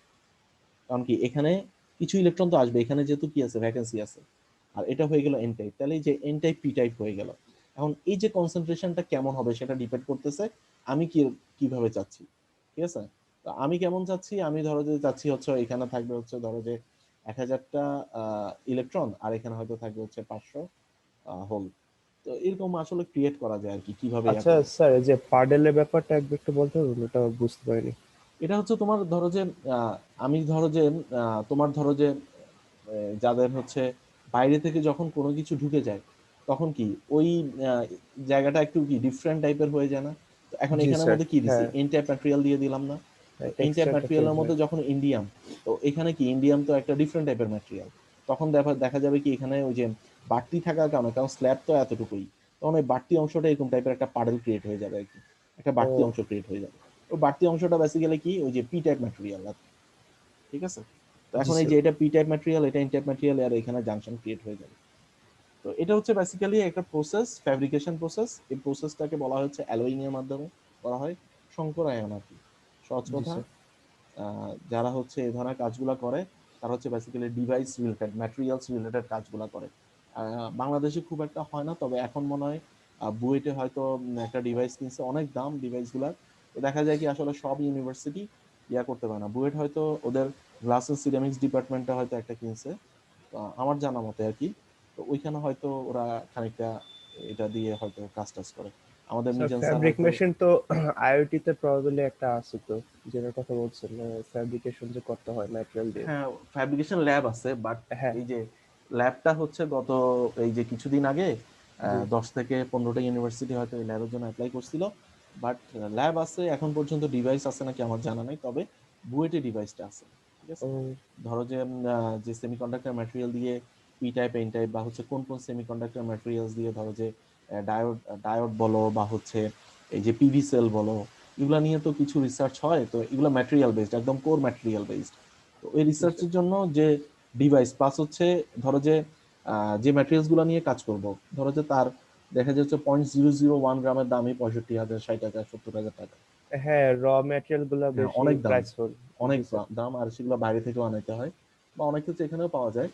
কারণ কি এখানে কিছু ইলেকট্রন তো আসবে, এখানে যেহেতু কি আছে ভ্যাকেন্সি আছে। আর এটা হয়ে গেল এন টাইপ, তাহলে এই যে এন টাইপ পি টাইপ হয়ে গেল। এখন এই যে কনসেন্ট্রেশনটা কেমন হবে সেটা ডিপেন্ড করতেছে আমি কিভাবে চাচ্ছি। ঠিক আছে, তো আমি কেমন চাচ্ছি, আমি ধরো যে চাচ্ছি হচ্ছে এখানে থাকবে হচ্ছে ধরো যে 1000টা ইলেকট্রন, আর এখানে হয়তো থাকবে হচ্ছে 500 হোল। তো এরকম আসলে ক্রিয়েট করা যায় আর কি, কিভাবে ইয়া আচ্ছা করে। স্যার, এই যে পার্ডেলের ব্যাপারটা একটু বলতে পারবেন, ওটা বুঝতে পারিনি। এটা হচ্ছে তোমার ধরো যে আহ, আমি ধরো যে তোমার ধরো যে যাদের হচ্ছে বাইরে থেকে যখন কোনো কিছু ঢুকে যায়, তখন কি ওই আহ, জায়গাটা একটু কি ডিফারেন্ট টাইপের হয়ে যায় না। তো এখন জি এখানের স্যার। মধ্যে কি দিছি, হ্যাঁ, এন টাইপ ম্যাটেরিয়াল দিয়ে দিলাম না। তো এন টাইপ টেক্সচারটা চেঞ্জ ম্যাটেরিয়ালের হয়। মধ্যে যখন ইন্ডিয়াম, তো এখানে কি ইন্ডিয়াম তো একটা ডিফারেন্ট টাইপের ম্যাটেরিয়াল, তখন দেখা দেখা যাবে কি এখানে ওই যে বাড়তি থাকার কারণে, কারণ স্ল্যাব তো এতটুকুই, তখন ওই বাড়তি অংশটা এরকম টাইপের একটা পাডেল ক্রিয়েট হয়ে যাবে আর কি, একটা বাড়তি ও অংশ ক্রিয়েট হয়ে যাবে। ওই বাড়তি অংশটা বেসিক্যালি কি ওই যে পি টাইপ ম্যাটেরিয়াল, ঠিক আছে। তো জি এখন এই স্যার। যে এটা পি টাইপ ম্যাটেরিয়াল, এটা এন টাইপ ম্যাটেরিয়াল, আর এখানে জাংশন ক্রিয়েট হয়ে যাবে। তো এটা হচ্ছে বেসিক্যালি একটা প্রসেস, ফ্যাব্রিকেশন প্রসেস। এই প্রসেসটাকে বলা হচ্ছে অ্যালোয়িং এর মাধ্যমে করা হয়, সংকরায়ন আর কি, সহজ জি কথা। স্যার। যারা হচ্ছে এই ধরনের কাজগুলো করে তারা হচ্ছে basically device related, materials related কাজগুলো করে। বাংলাদেশে খুব একটা হয় না, তবে এখন মনে হয় বুয়েটে হয়তো একটা ডিভাইস কিনছে, অনেক দাম ডিভাইসগুলোর, তো দেখা যায় কি আসলে সব ইউনিভার্সিটি করতে পারে না। বুয়েট হয়তো ওদের গ্লাস এন্ড সিরামিক্স ডিপার্টমেন্টটা হয়তো একটা কিনছে, আমার জানা মতে আর কি। তো ওইখানে হয়তো ওরা খানিকটা এটা দিয়ে হয়তো কাজ টাজ করে। আমাদের স্যার মিজান স্যার ফ্যাব্রিক হয়তো, মেশিন তো আইওটি তে প্রবাবলি একটা আছে তো, যেটার কথা বলছেন ফ্যাব্রিকেশন যে করতে হয় ম্যাটেরিয়াল দিয়ে। হ্যাঁ ফ্যাব্রিকেশন ল্যাব আছে, বাট হ্যাঁ। এই যে ল্যাবটা হচ্ছে গত এই যে কিছুদিন আগে জি। 10 থেকে 15টা ইউনিভার্সিটি হয়তো এই ল্যাবের জন্য অ্যাপ্লাই করছিল, বাট ল্যাব আছে, এখন পর্যন্ত ডিভাইস আছে নাকি আমার জানা নাই, তবে বুয়েটে ডিভাইসটা আছে। ঠিক আছে, ও ধরো যে যে সেমিকন্ডাক্টর ম্যাটেরিয়াল দিয়ে পি টাইপ এন টাইপ বা হচ্ছে কোন কোন সেমিকন্ডাক্টর ম্যাটেরিয়ালস দিয়ে ধরো যে ডায়োড ডায়োড বলো বা হচ্ছে এই যে পিভি সেল বলো, এগুলা নিয়ে তো কিছু রিসার্চ হয়, তো এগুলো ম্যাটেরিয়াল বেসড, একদম কোর ম্যাটেরিয়াল বেসড। তো ওই জি স্যার। রিসার্চের জন্য যে ডিভাইস প্লাস হচ্ছে ধরো যে যে ম্যাটেরিয়ালস গুলো নিয়ে কাজ করব, ধরো যে তার দেখা যাচ্ছে 0.001 গ্রামের দামই 65,000, 60,000, 70,000 টাকা। হ্যাঁ, র ম্যাটেরিয়াল গুলা হ্যাঁ বেশি অনেক দাম, প্রাইসফুল। অনেক জি স্যার। দাম, আর সেগুলো বাইরে থেকেও আনাইতে হয় বা অনেক কিছু এখানেও পাওয়া যায়।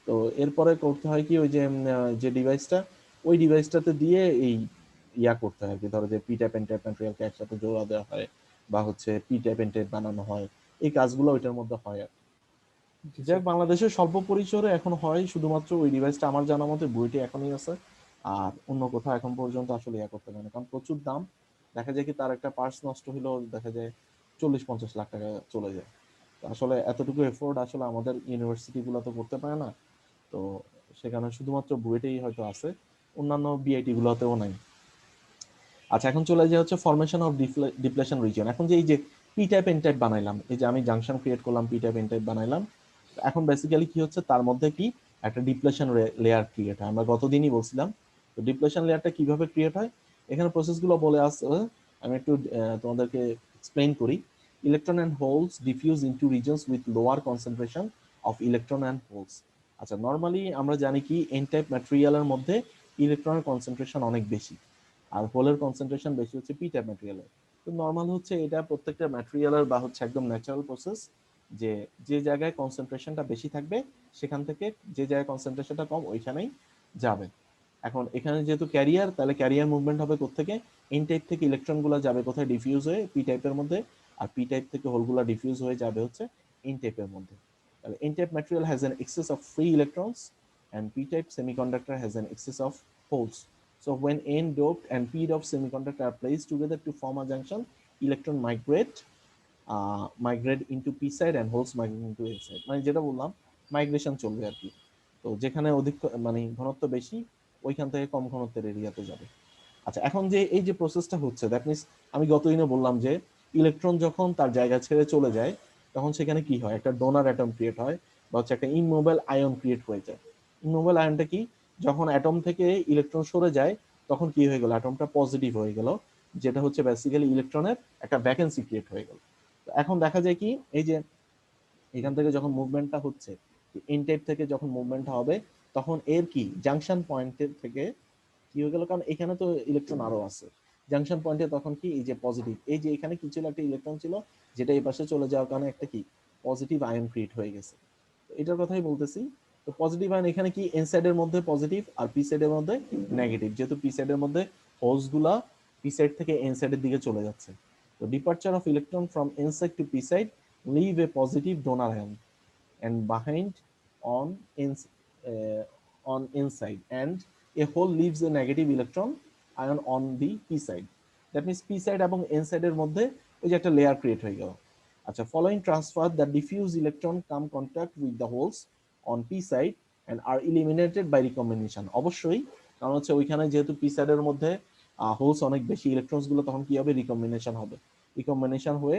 তো এরপরে করতে হয় কি, ওই যে যে ডিভাইসটা, ওই ডিভাইসটাতে দিয়ে এই করতে হয় আর কি, ধরো যে পি টাইপ এন টাইপ ম্যাটেরিয়ালকে একসাথে জোড়া দেওয়া হয় বা হচ্ছে পি টাইপ এন টাইপ বানানো হয়, এই কাজগুলো ওইটার মধ্যে হয় আর কি। জি যাই স্যার। হোক, বাংলাদেশে স্বল্প পরিসরে এখন হয় শুধুমাত্র ওই ডিভাইসটা আমার জানা মতে বুয়েটে এখনই আছে, আর অন্য কোথাও এখন পর্যন্ত আসলে করতে পারে না, কারণ প্রচুর দাম। দেখা যায় কি তার একটা পার্টস নষ্ট হলেও দেখা যায় 40-50 লাখ টাকা চলে যায়। তো আসলে এতটুকু এফোর্ট আসলে আমাদের ইউনিভার্সিটি গুলো তো করতে পারে না। তো সেখানে শুধুমাত্র বুয়েটেই হয়তো আছে, অন্যান্য বিআইটি গুলোতেও নাই। আচ্ছা, এখন চলে যায় হচ্ছে ফরমেশন অফ ডিপ্লেশন রিজিয়ন। এখন যে এই যে পি টাইপ এন টাইপ বানাইলাম, এই যে আমি জাংশন ক্রিয়েট করলাম, পি টাইপ এন টাইপ বানাইলাম, এখন বেসিক্যালি কি হচ্ছে তার মধ্যে কি একটা ডিপ্লেশন লেয়ার ক্রিয়েট হয়, আমরা গতদিনই বলছিলাম। তো ডিপ্লেশন লেয়ারটা কিভাবে ক্রিয়েট হয়, এখানে প্রসেসগুলো বলে আসছে, আমি একটু তোমাদেরকে এক্সপ্লেইন করি। Electron and holes diffuse into regions with lower concentration of electron and holes. আচ্ছা, নর্মালি আমরা জানি কি এন টাইপ ম্যাটেরিয়ালের মধ্যে ইলেকট্রনের কনসেন্ট্রেশন অনেক বেশি, আর হোলের কনসেন্ট্রেশন বেশি হচ্ছে পি টাইপ ম্যাটেরিয়ালের। তো নর্মাল হচ্ছে এটা প্রত্যেকটা ম্যাটেরিয়ালের বা হচ্ছে একদম ন্যাচারাল প্রসেস, যে যে জায়গায় কনসেন্ট্রেশনটা বেশি থাকবে সেখান থেকে যে জায়গায় কনসেন্ট্রেশনটা কম ওইখানেই যাবে। এখন এখানে যেহেতু ক্যারিয়ার, তাহলে ক্যারিয়ার মুভমেন্ট হবে কোত্থেকে, এন টাইপ থেকে ইলেকট্রনগুলো যাবে কোথায়, ডিফিউজ হয়ে পি টাইপের মধ্যে, আর পি টাইপ থেকে হোলগুলো ডিফিউজ হয়ে যাবে হচ্ছে এন টাইপের মধ্যে। তাহলে N type material has N access of free electrons and p-type semiconductor has an excess of holes. So when n-doped and p-doped semiconductor are placed together to form a junction, electron migrate into p side and holes migrate into n side, মানে যেটা বললাম migration চলবে আর কি। তো যেখানে অধিক মানে ঘনত্ব বেশি, ওইখান থেকে কম ঘনত্বের এরিয়াতে যাবে। আচ্ছা, এখন যে এই যে প্রসেসটা হচ্ছে, দ্যাট মিনস আমি গতদিনে বললাম যে ইলেকট্রন যখন তার জায়গা ছেড়ে চলে যায়, তখন সেখানে কি হয়, একটা ডোনার অ্যাটম ক্রিয়েট হয় বা হচ্ছে একটা ইমমোবাইল আয়ন ক্রিয়েট হয়ে যায়। ইমমোবাইল আয়নটা কি, যখন অ্যাটম থেকে ইলেকট্রন সরে যায় তখন কি হয়ে গেল, অ্যাটমটা পজিটিভ হয়ে গেল, যেটা হচ্ছে বেসিক্যালি ইলেকট্রনের একটা ভ্যাকেন্সি ক্রিয়েট হয়ে গেল। তো এখন দেখা যায় কি, এই যে এখান থেকে যখন মুভমেন্টটা হচ্ছে, এন টাইপ থেকে যখন মুভমেন্টটা হবে, তখন এর কি জাংশন পয়েন্টের থেকে কি হয়ে গেল, কারণ এখানে তো ইলেকট্রন আরো আছে, জাংশন পয়েন্টে তখন কি এই যে পজিটিভ, এই যে এখানে কি ছিল, একটা ইলেকট্রন ছিল যেটা এই পাশে চলে যাওয়ার কারণে একটা কি পজিটিভ আয়ন ক্রিয়েট হয়ে গেছে। তো এটার কথাই বলতেছি। তো পজিটিভ আয়ন এখানে কি এন সাইডের মধ্যে পজিটিভ আর পি সাইডের মধ্যে নেগেটিভ, যেহেতু পি সাইডের মধ্যে হোলস গুলা পি সাইড থেকে এন সাইডের দিকে চলে যাচ্ছে। তো departure of electron from n side to p side leave a positive donor ion and behind on in on inside, and a hole leaves a negative electron ion on the p side. That means p side এবং n side এর মধ্যে ওই যে একটা layer create হয়ে গেল। আচ্ছা, following transfer the diffuse electron come contact with the holes on p side and are eliminated by recombination. অবশ্যই, কারণ হচ্ছে ওইখানে যেহেতু p side এর মধ্যে হোলস অনেক বেশি, ইলেকট্রনস গুলো তখন কি হবে, রিকম্বিনেশন হবে। রিকম্বিনেশন হয়ে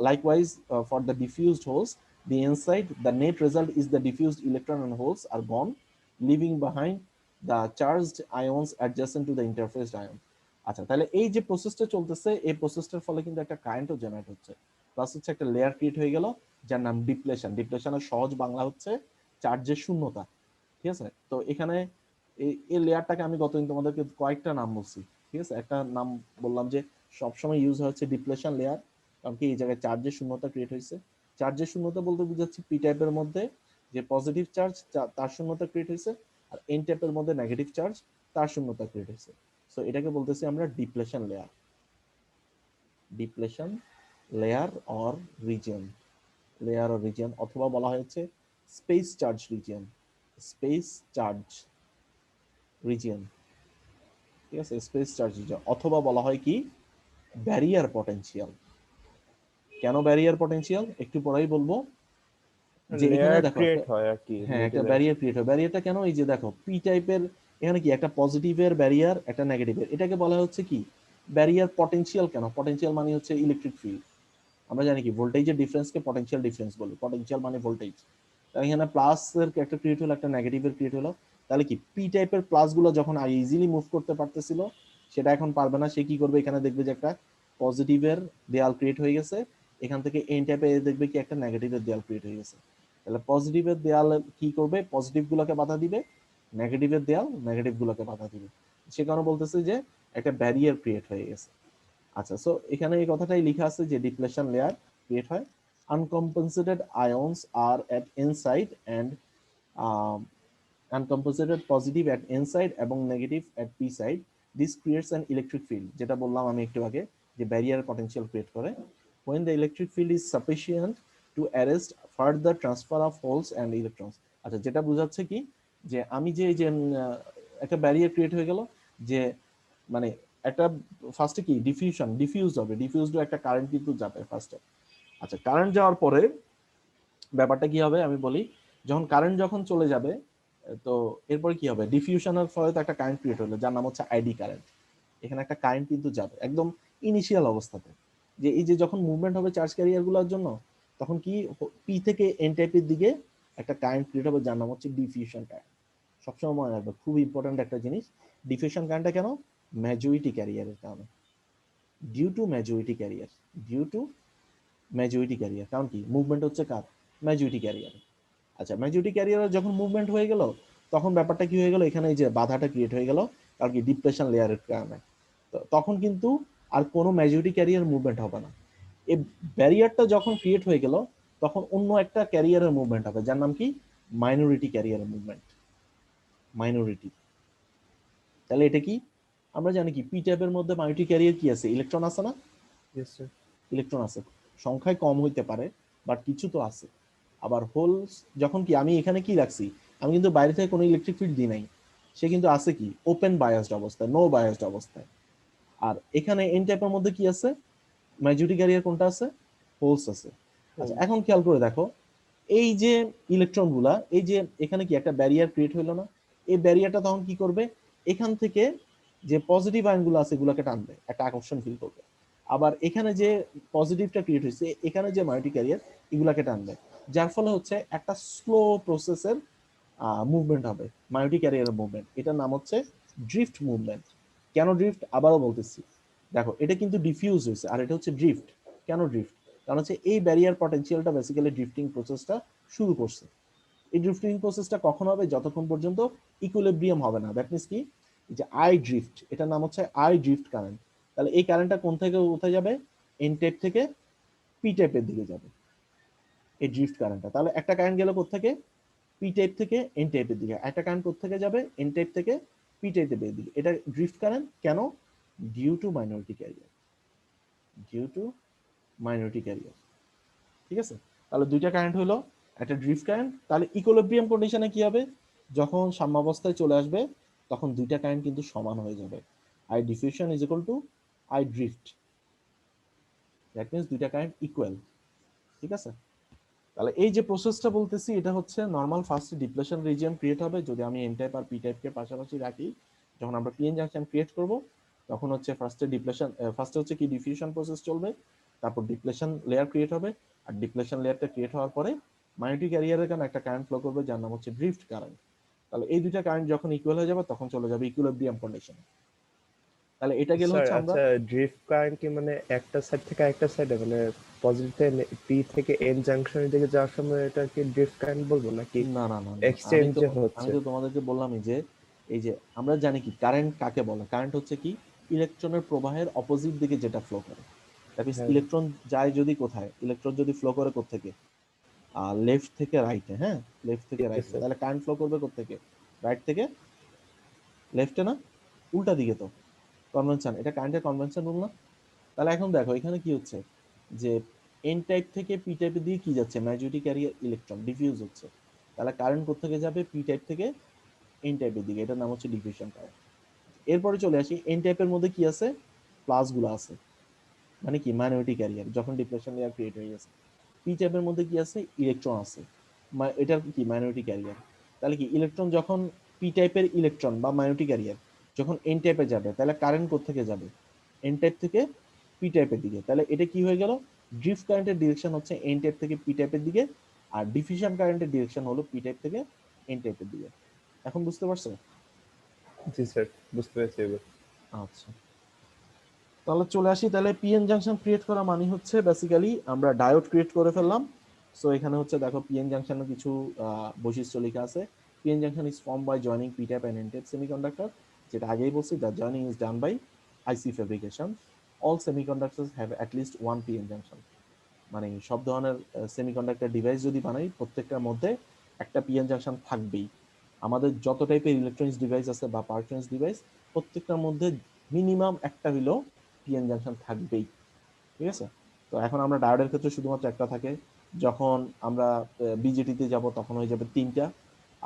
likewise for the diffused holes, the inside, the net result is the diffused electron and holes are gone, leaving behind the charged ions adjacent to the interfaced ion. আচ্ছা, তাহলে এই যে প্রসেসটা চলতেছে, এই প্রসেসটার ফলে কিন্তু একটা কারেন্টও জেনারেট হচ্ছে, প্লাস হচ্ছে একটা লেয়ার ক্রিয়েট হয়ে গেল যার নাম ডিপ্লেশন। ডিপ্লেশনের সহজ বাংলা হচ্ছে চার্জের শূন্যতা। ঠিক আছে, তো এখানে এই লেয়ারটাকে আমি গতদিন তোমাদেরকে কয়েকটা নাম বলছি। ঠিক আছে, একটা নাম বললাম যে সবসময় ইউজ হচ্ছে ডিপ্লেশন লেয়ার, কারণ কি এই জায়গায় চার্জের শূন্যতা ক্রিয়েট হয়েছে। চার্জের শূন্যতা বলতে বুঝাচ্ছি পি টাইপের মধ্যে যে পজিটিভ চার্জ তার শূন্যতা ক্রিয়েট হয়েছে, আর এন টাইপের মধ্যে নেগেটিভ চার্জ তার শূন্যতা ক্রিয়েট হয়েছে। সো এটাকে বলতেছি আমরা depletion layer, depletion layer or region, layer or region, অথবা বলা হয়েছে space charge region, space charge region, ঠিক আছে, স্পেস চার্জ রিজিয়ন, অথবা বলা হয় কি ব্যারিয়ার পটেনশিয়াল। কেন ব্যারিয়ার পটেনশিয়াল একটু পরেই বলবো। যে এখানে লেয়ার দেখো ক্রিয়েট হয় আর কি হ্যাঁ একটা মিডলে। ব্যারিয়ার ক্রিয়েট হয়। ব্যারিয়ারটা কেন? এই যে দেখো পি টাইপের, এখানে কি একটা পজিটিভের ব্যারিয়ার, একটা নেগেটিভের, এটাকে বলা হচ্ছে কি ব্যারিয়ার পটেনশিয়াল। কেন? পটেনশিয়াল মানে হচ্ছে ইলেকট্রিক ফিল্ড। আমরা জানি কি ভোল্টেজের ডিফারেন্সকে পটেনশিয়াল ডিফারেন্স বলি, পটেনশিয়াল মানে ভোল্টেজ। তাহলে এখানে প্লাস এর একটা ক্রিয়েট হলো, একটা নেগেটিভের ক্রিয়েট হলো। তাহলে কি পি টাইপের প্লাস গুলো যখন ইজিলি মুভ করতে পারতেছিল, সেটা এখন পারবে না। সে কি করবে? এখানে দেখবে যে একটা পজিটিভের দেয়াল ক্রিয়েট হয়ে গেছে, এখান থেকে এন টাইপে দেখবে কি একটা নেগেটিভের দেয়াল ক্রিয়েট হয়ে গেছে। তাহলে পজিটিভের দেয়াল কি করবে? পজিটিভ গুলোকে বাধা দিবে, নেগেটিভের দেয়াল নেগেটিভ গুলোকে বাধা দিবে। সে কারণে বলতেছে যে একটা ব্যারিয়ার ক্রিয়েট হয়ে গেছে। আচ্ছা, সো এখানে এই কথাটাই লেখা আছে যে ডিপ্লেশন লেয়ার ক্রিয়েট হয়, uncompensated ions are at inside and uncompensated positive at inside এবং negative at p side. This creates an electric field, যেটা বললাম আমি একটু আগে যে ব্যারিয়ার পটেনশিয়াল ক্রিয়েট করে। when the electric field is sufficient to arrest further transfer of holes and electrons. আচ্ছা, যেটা বোঝাচ্ছে কি যে আমি যে যে একটা ব্যারিয়ার ক্রিয়েট হয়ে গেল, যে মানে একটা ফার্স্টে কি ডিফিউজ হবে, ডিফিউজড একটা কারেন্ট কিন্তু যাবে ফার্স্টে। আচ্ছা, কারেন্ট যাওয়ার পরে ব্যাপারটা কি হবে আমি বলি। যখন কারেন্ট যখন চলে যাবে, তো এরপরে কি হবে? ডিফিউশনের ফলে তো একটা কারেন্ট ক্রিয়েট হলো, যার নাম হচ্ছে আইডি কারেন্ট। এখানে একটা কারেন্ট কিন্তু যাবে একদম ইনিশিয়াল অবস্থাতে। যে এই যে যখন মুভমেন্ট হবে চার্জ ক্যারিয়ারগুলোর জন্য, তখন কি পি থেকে এন টাইপের দিকে একটা কারেন্ট ক্রিয়েট হবে, যার নাম হচ্ছে ডিফিউশন কারেন্ট। সবসময় মনে রাখবে, খুব ইম্পর্ট্যান্ট একটা জিনিস। ডিফিউশন কারেন্টটা কেন? মেজরিটি ক্যারিয়ারের কারণে, due to majority carrier, due to majority carrier. কারণ কি মুভমেন্ট হচ্ছে কার? Majority carrier. আচ্ছা, মেজরিটি ক্যারিয়ার যখন মুভমেন্ট হয়ে গেল, তখন ব্যাপারটা কি হয়ে গেল? এখানে এই যে বাধাটা ক্রিয়েট হয়ে গেল, কারণ কি ডিপ্রেশন লেয়ারের কারণে। তখন কিন্তু আর কোনো মেজরিটি ক্যারিয়ার মুভমেন্ট হবে না। এই ব্যারিয়ারটা যখন ক্রিয়েট হয়ে গেল, তখন অন্য একটা ক্যারিয়ারের মুভমেন্ট হবে, যার নাম কি মাইনরিটি ক্যারিয়ারের মুভমেন্ট, মাইনরিটি। তাহলে এটা কি? আমরা জানি কি পি টাইপের মধ্যে মাইনরিটি ক্যারিয়ার কি আছে? ইলেকট্রন আছে না? Yes sir. ইলেকট্রন আছে, সংখ্যায় কম হইতে পারে, বাট কিছু তো আছে। আবার হোলস যখন কি আমি এখানে কি রাখছি, আমি কিন্তু বাইরে থেকে কোনো ইলেকট্রিক ফিল্ড দিই নাই, সে কিন্তু আছে কি ওপেন বায়াসড অবস্থায়, নো বায়াসড অবস্থায়। আর এখানে এন টাইপের মধ্যে কি আছে? মেজরিটি ক্যারিয়ার কোনটা আছে? হোলস আছে। আচ্ছা, এখন খেয়াল করে দেখো, এই যে ইলেকট্রন গুলা, এই যে এখানে কি একটা ব্যারিয়ার ক্রিয়েট হইলো না? এই ব্যারিয়ারটা তখন কি করবে? এখান থেকে যে পজিটিভ আয়ন গুলো আছে এগুলোকে টানবে, একটা আকর্ষণ ফিল করবে। আবার এখানে যে পজিটিভটা ক্রিয়েট হয়েছে, এখানে যে মাইনরিটি ক্যারিয়ার এগুলাকে টানবে, যার ফলে হচ্ছে একটা স্লো প্রসেসের মুভমেন্ট হবে, মাইনরিটি ক্যারিয়ারের মুভমেন্ট। এটার নাম হচ্ছে ড্রিফট মুভমেন্ট। কেন ড্রিফট? আবারও বলতেছি, দেখো এটা কিন্তু ডিফিউজ হয়েছে, আর এটা হচ্ছে ড্রিফট। কেন ড্রিফট? কারণ হচ্ছে এই ব্যারিয়ার পটেনশিয়ালটা বেসিক্যালি ড্রিফটিং প্রসেসটা শুরু করছে। এই ড্রিফটিং প্রসেসটা কখন হবে? যতক্ষণ পর্যন্ত ইকুইলিব্রিয়াম হবে না। দ্যাট মিনস কি, যে আই ড্রিফট, এটার নাম হচ্ছে আই ড্রিফট কারেন্ট। তাহলে এই কারেন্টটা কোন থেকে কোথায় যাবে? এন টাইপ থেকে পি টাইপের দিকে যাবে, এই ড্রিফট কারেন্টটা। তাহলে একটা কারেন্ট গেল কোত্থেকে? পি টাইপ থেকে এন টাইপের দিকে। একটা কারেন্ট কোত্থেকে যাবে? এন টাইপ থেকে পি টাইপের দিকে। এটা ড্রিফট কারেন্ট। কেন? Due to minority carrier, due to minority carrier. ঠিক আছে, তাহলে দুইটা কারেন্ট হলো, একটা ড্রিফট কারেন্ট। তাহলে ইকুইলিব্রিয়াম কন্ডিশনে কি হবে? যখন সাম্যাবস্থায় চলে আসবে, তখন দুইটা কারেন্ট কিন্তু সমান হয়ে যাবে। I diffusion is equal to I drift, that means দুইটা কারেন্ট ইকুয়াল। ঠিক আছে, তাহলে এই যে প্রসেসটা বলতেছি, এটা হচ্ছে normal first depletion region create হবে যদি আমি এন টাইপ আর পি টাইপকে পাশাপাশি রাখি। যখন আমরা পিএন জাংশন ক্রিয়েট করব, তখন হচ্ছে ফার্স্টে হচ্ছে কি ডিফিউশন প্রসেস চলবে, তারপর ডিপ্লেশন লেয়ার ক্রিয়েট হবে, আর ডিপ্লেশন লেয়ারটা ক্রিয়েট হওয়ার পরে মাইনরিটি ক্যারিয়ারের কারণে একটা কারেন্ট ফ্লো করবে, যার নাম হচ্ছে ড্রিফট কারেন্ট। তাহলে এই দুইটা কারেন্ট যখন ইকুয়াল হয়ে যাবে, তখন চলে যাবে ইকুইলিব্রিয়াম কন্ডিশনে। তাহলে এটা গেল স্যার হচ্ছে আমরা আচ্ছা, ড্রিফট কারেন্ট কি মানে একটা সাইড থেকে আরেকটা সাইডে, মানে পজিটিভ পি থেকে এন জাংশনের দিকে যাওয়ার সময় এটা কি ড্রিফট কারেন্ট বলবো, নাকি না না না না, এক্সচেঞ্জ যে হচ্ছে? আমি তো তোমাদেরকে বললামই যে এই যে আমরা জানি কি কারেন্ট কাকে বলে। কারেন্ট হচ্ছে কি ইলেকট্রনের প্রবাহের অপোজিট দিকে যেটা ফ্লো করে। দ্যাট মিনস হ্যাঁ। ইলেকট্রন যায় যদি কোথায়, ইলেকট্রন যদি ফ্লো করে কোত্থেকে? লেফট থেকে রাইটে। হ্যাঁ, লেফট থেকে Yes, রাইটে। sir. তাহলে কারেন্ট ফ্লো করবে কোত্থেকে? রাইট থেকে লেফটে না, উল্টা দিকে তো। কনভেনশন, এটা কারেন্টের কনভেনশন রুল না? তাহলে এখন দেখো এখানে কি হচ্ছে যে এন টাইপ থেকে পি টাইপের দিকে কি যাচ্ছে, মেজরিটি ক্যারিয়ার ইলেকট্রন ডিফিউজ হচ্ছে। তাহলে কারেন্ট কোত্থেকে যাবে, পি টাইপ থেকে এন টাইপের দিকে, এটার নাম হচ্ছে ডিফিউশন কারেন্ট। এরপরে চলে আসি, এন টাইপের মধ্যে কি আছে, প্লাস গুলো আছে, মানে কি মাইনরিটি ক্যারিয়ার, যখন ডিপ্লেশন লেয়ার ক্রিয়েট হয়ে গেছে। পি টাইপের মধ্যে কি আছে, ইলেকট্রন আছে, এটা কি মাইনরিটি ক্যারিয়ার। তাহলে কি ইলেকট্রন যখন পি টাইপের ইলেকট্রন বা মাইনরিটি ক্যারিয়ার যখন এন টাইপে যাবে, তাহলে কারেন্ট কোত্থেকে যাবে, এন টাইপ থেকে পি টাইপের দিকে। তাহলে এটা কি হয়ে গেল, ড্রিফট কারেন্টের ডিরেকশন হচ্ছে এন টাইপ থেকে পি টাইপের দিকে, আর ডিফিউশন কারেন্টের ডিরেকশন হলো পি টাইপ থেকে এন টাইপের দিকে। এখন বুঝতে পারছো? জি স্যার, বুঝতে পেরেছি এবার। আচ্ছা, তাহলে চলে আসি, তাহলে পিএন জাংশন ক্রিয়েট করা মানে হচ্ছে বেসিক্যালি আমরা ডায়োড ক্রিয়েট করে ফেললাম। সো এখানে হচ্ছে দেখো পিএন জাংশনের কিছু বৈশিষ্ট্য লেখা আছে। PN junction is form by joining p type and n type semiconductor, যেটা আগেই বলছি, the joining is done by IC fabrication. All semiconductors have at least one PN junction. মানে সব ধরনের সেমিকন্ডাক্টর ডিভাইস যদি বানাই, প্রত্যেকটার মধ্যে একটা পিএন জাংশন থাকবেই। আমাদের যত টাইপের ইলেকট্রনিক্স ডিভাইস আছে বা পাওয়ার ট্রান্স ডিভাইস, প্রত্যেকটার মধ্যে মিনিমাম একটা হইলেও পিএন জাংশন থাকবেই। ঠিক আছে? তো এখন আমরা ডায়োডের ক্ষেত্রে শুধুমাত্র একটা থাকে, যখন আমরা বিজেটিতে যাব তখন হয়ে যাবে তিনটা,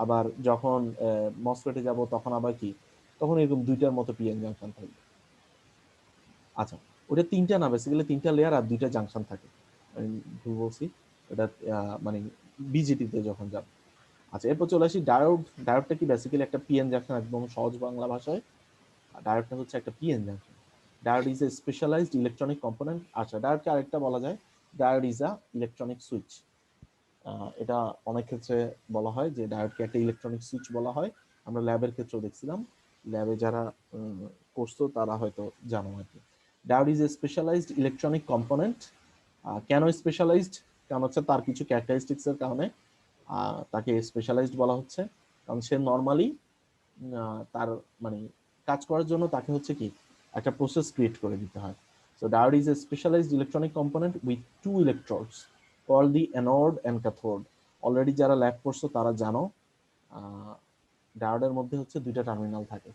আবার যখন মসফেটে যাব তখন আবার কি, তখন এরকম দুইটার মতো পিএন জাংশন থাকবে। আচ্ছা, ওটা তিনটা না, বেসিক্যালি তিনটা লেয়ার আর দুইটা জাংশন থাকে, আমি ভুল বলছি, এটা মানে বিজেটিতে যখন যাব। আচ্ছা, এরপর চলে আসি ডায়োড। ডায়োডটা কি বেসিক্যালি একটা পিএন জাংশন, একদম সহজ বাংলা ভাষায় ডায়োডটা হচ্ছে একটা PN junction. Diode is a specialised electronic component. আচ্ছা, ডায়োডকে আরেকটা বলা যায়, diode is a electronic switch. এটা অনেক ক্ষেত্রে বলা হয় যে ডায়োডকে একটা ইলেকট্রনিক সুইচ বলা হয়। আমরা ল্যাবের ক্ষেত্রেও দেখছিলাম, ল্যাবে যারা করছো তারা হয়তো জানো আর কি। Diode is a specialised electronic component. কেন স্পেশালাইজড, কারণ হচ্ছে তার কিছু ক্যারেক্টারিস্টিক্স এর কারণে তাকে স্পেশালাইজড বলা হচ্ছে। কারণ সে নর্মালি তার মানে কাজ করার জন্য তাকে হচ্ছে কি একটা প্রসেস ক্রিয়েট করে দিতে হয়। So diode is a specialised electronic component with two electrodes called the anode and cathode. Already যারা ল্যাব করছো তারা জানো, ডায়োডের মধ্যে হচ্ছে দুইটা টার্মিনাল থাকে।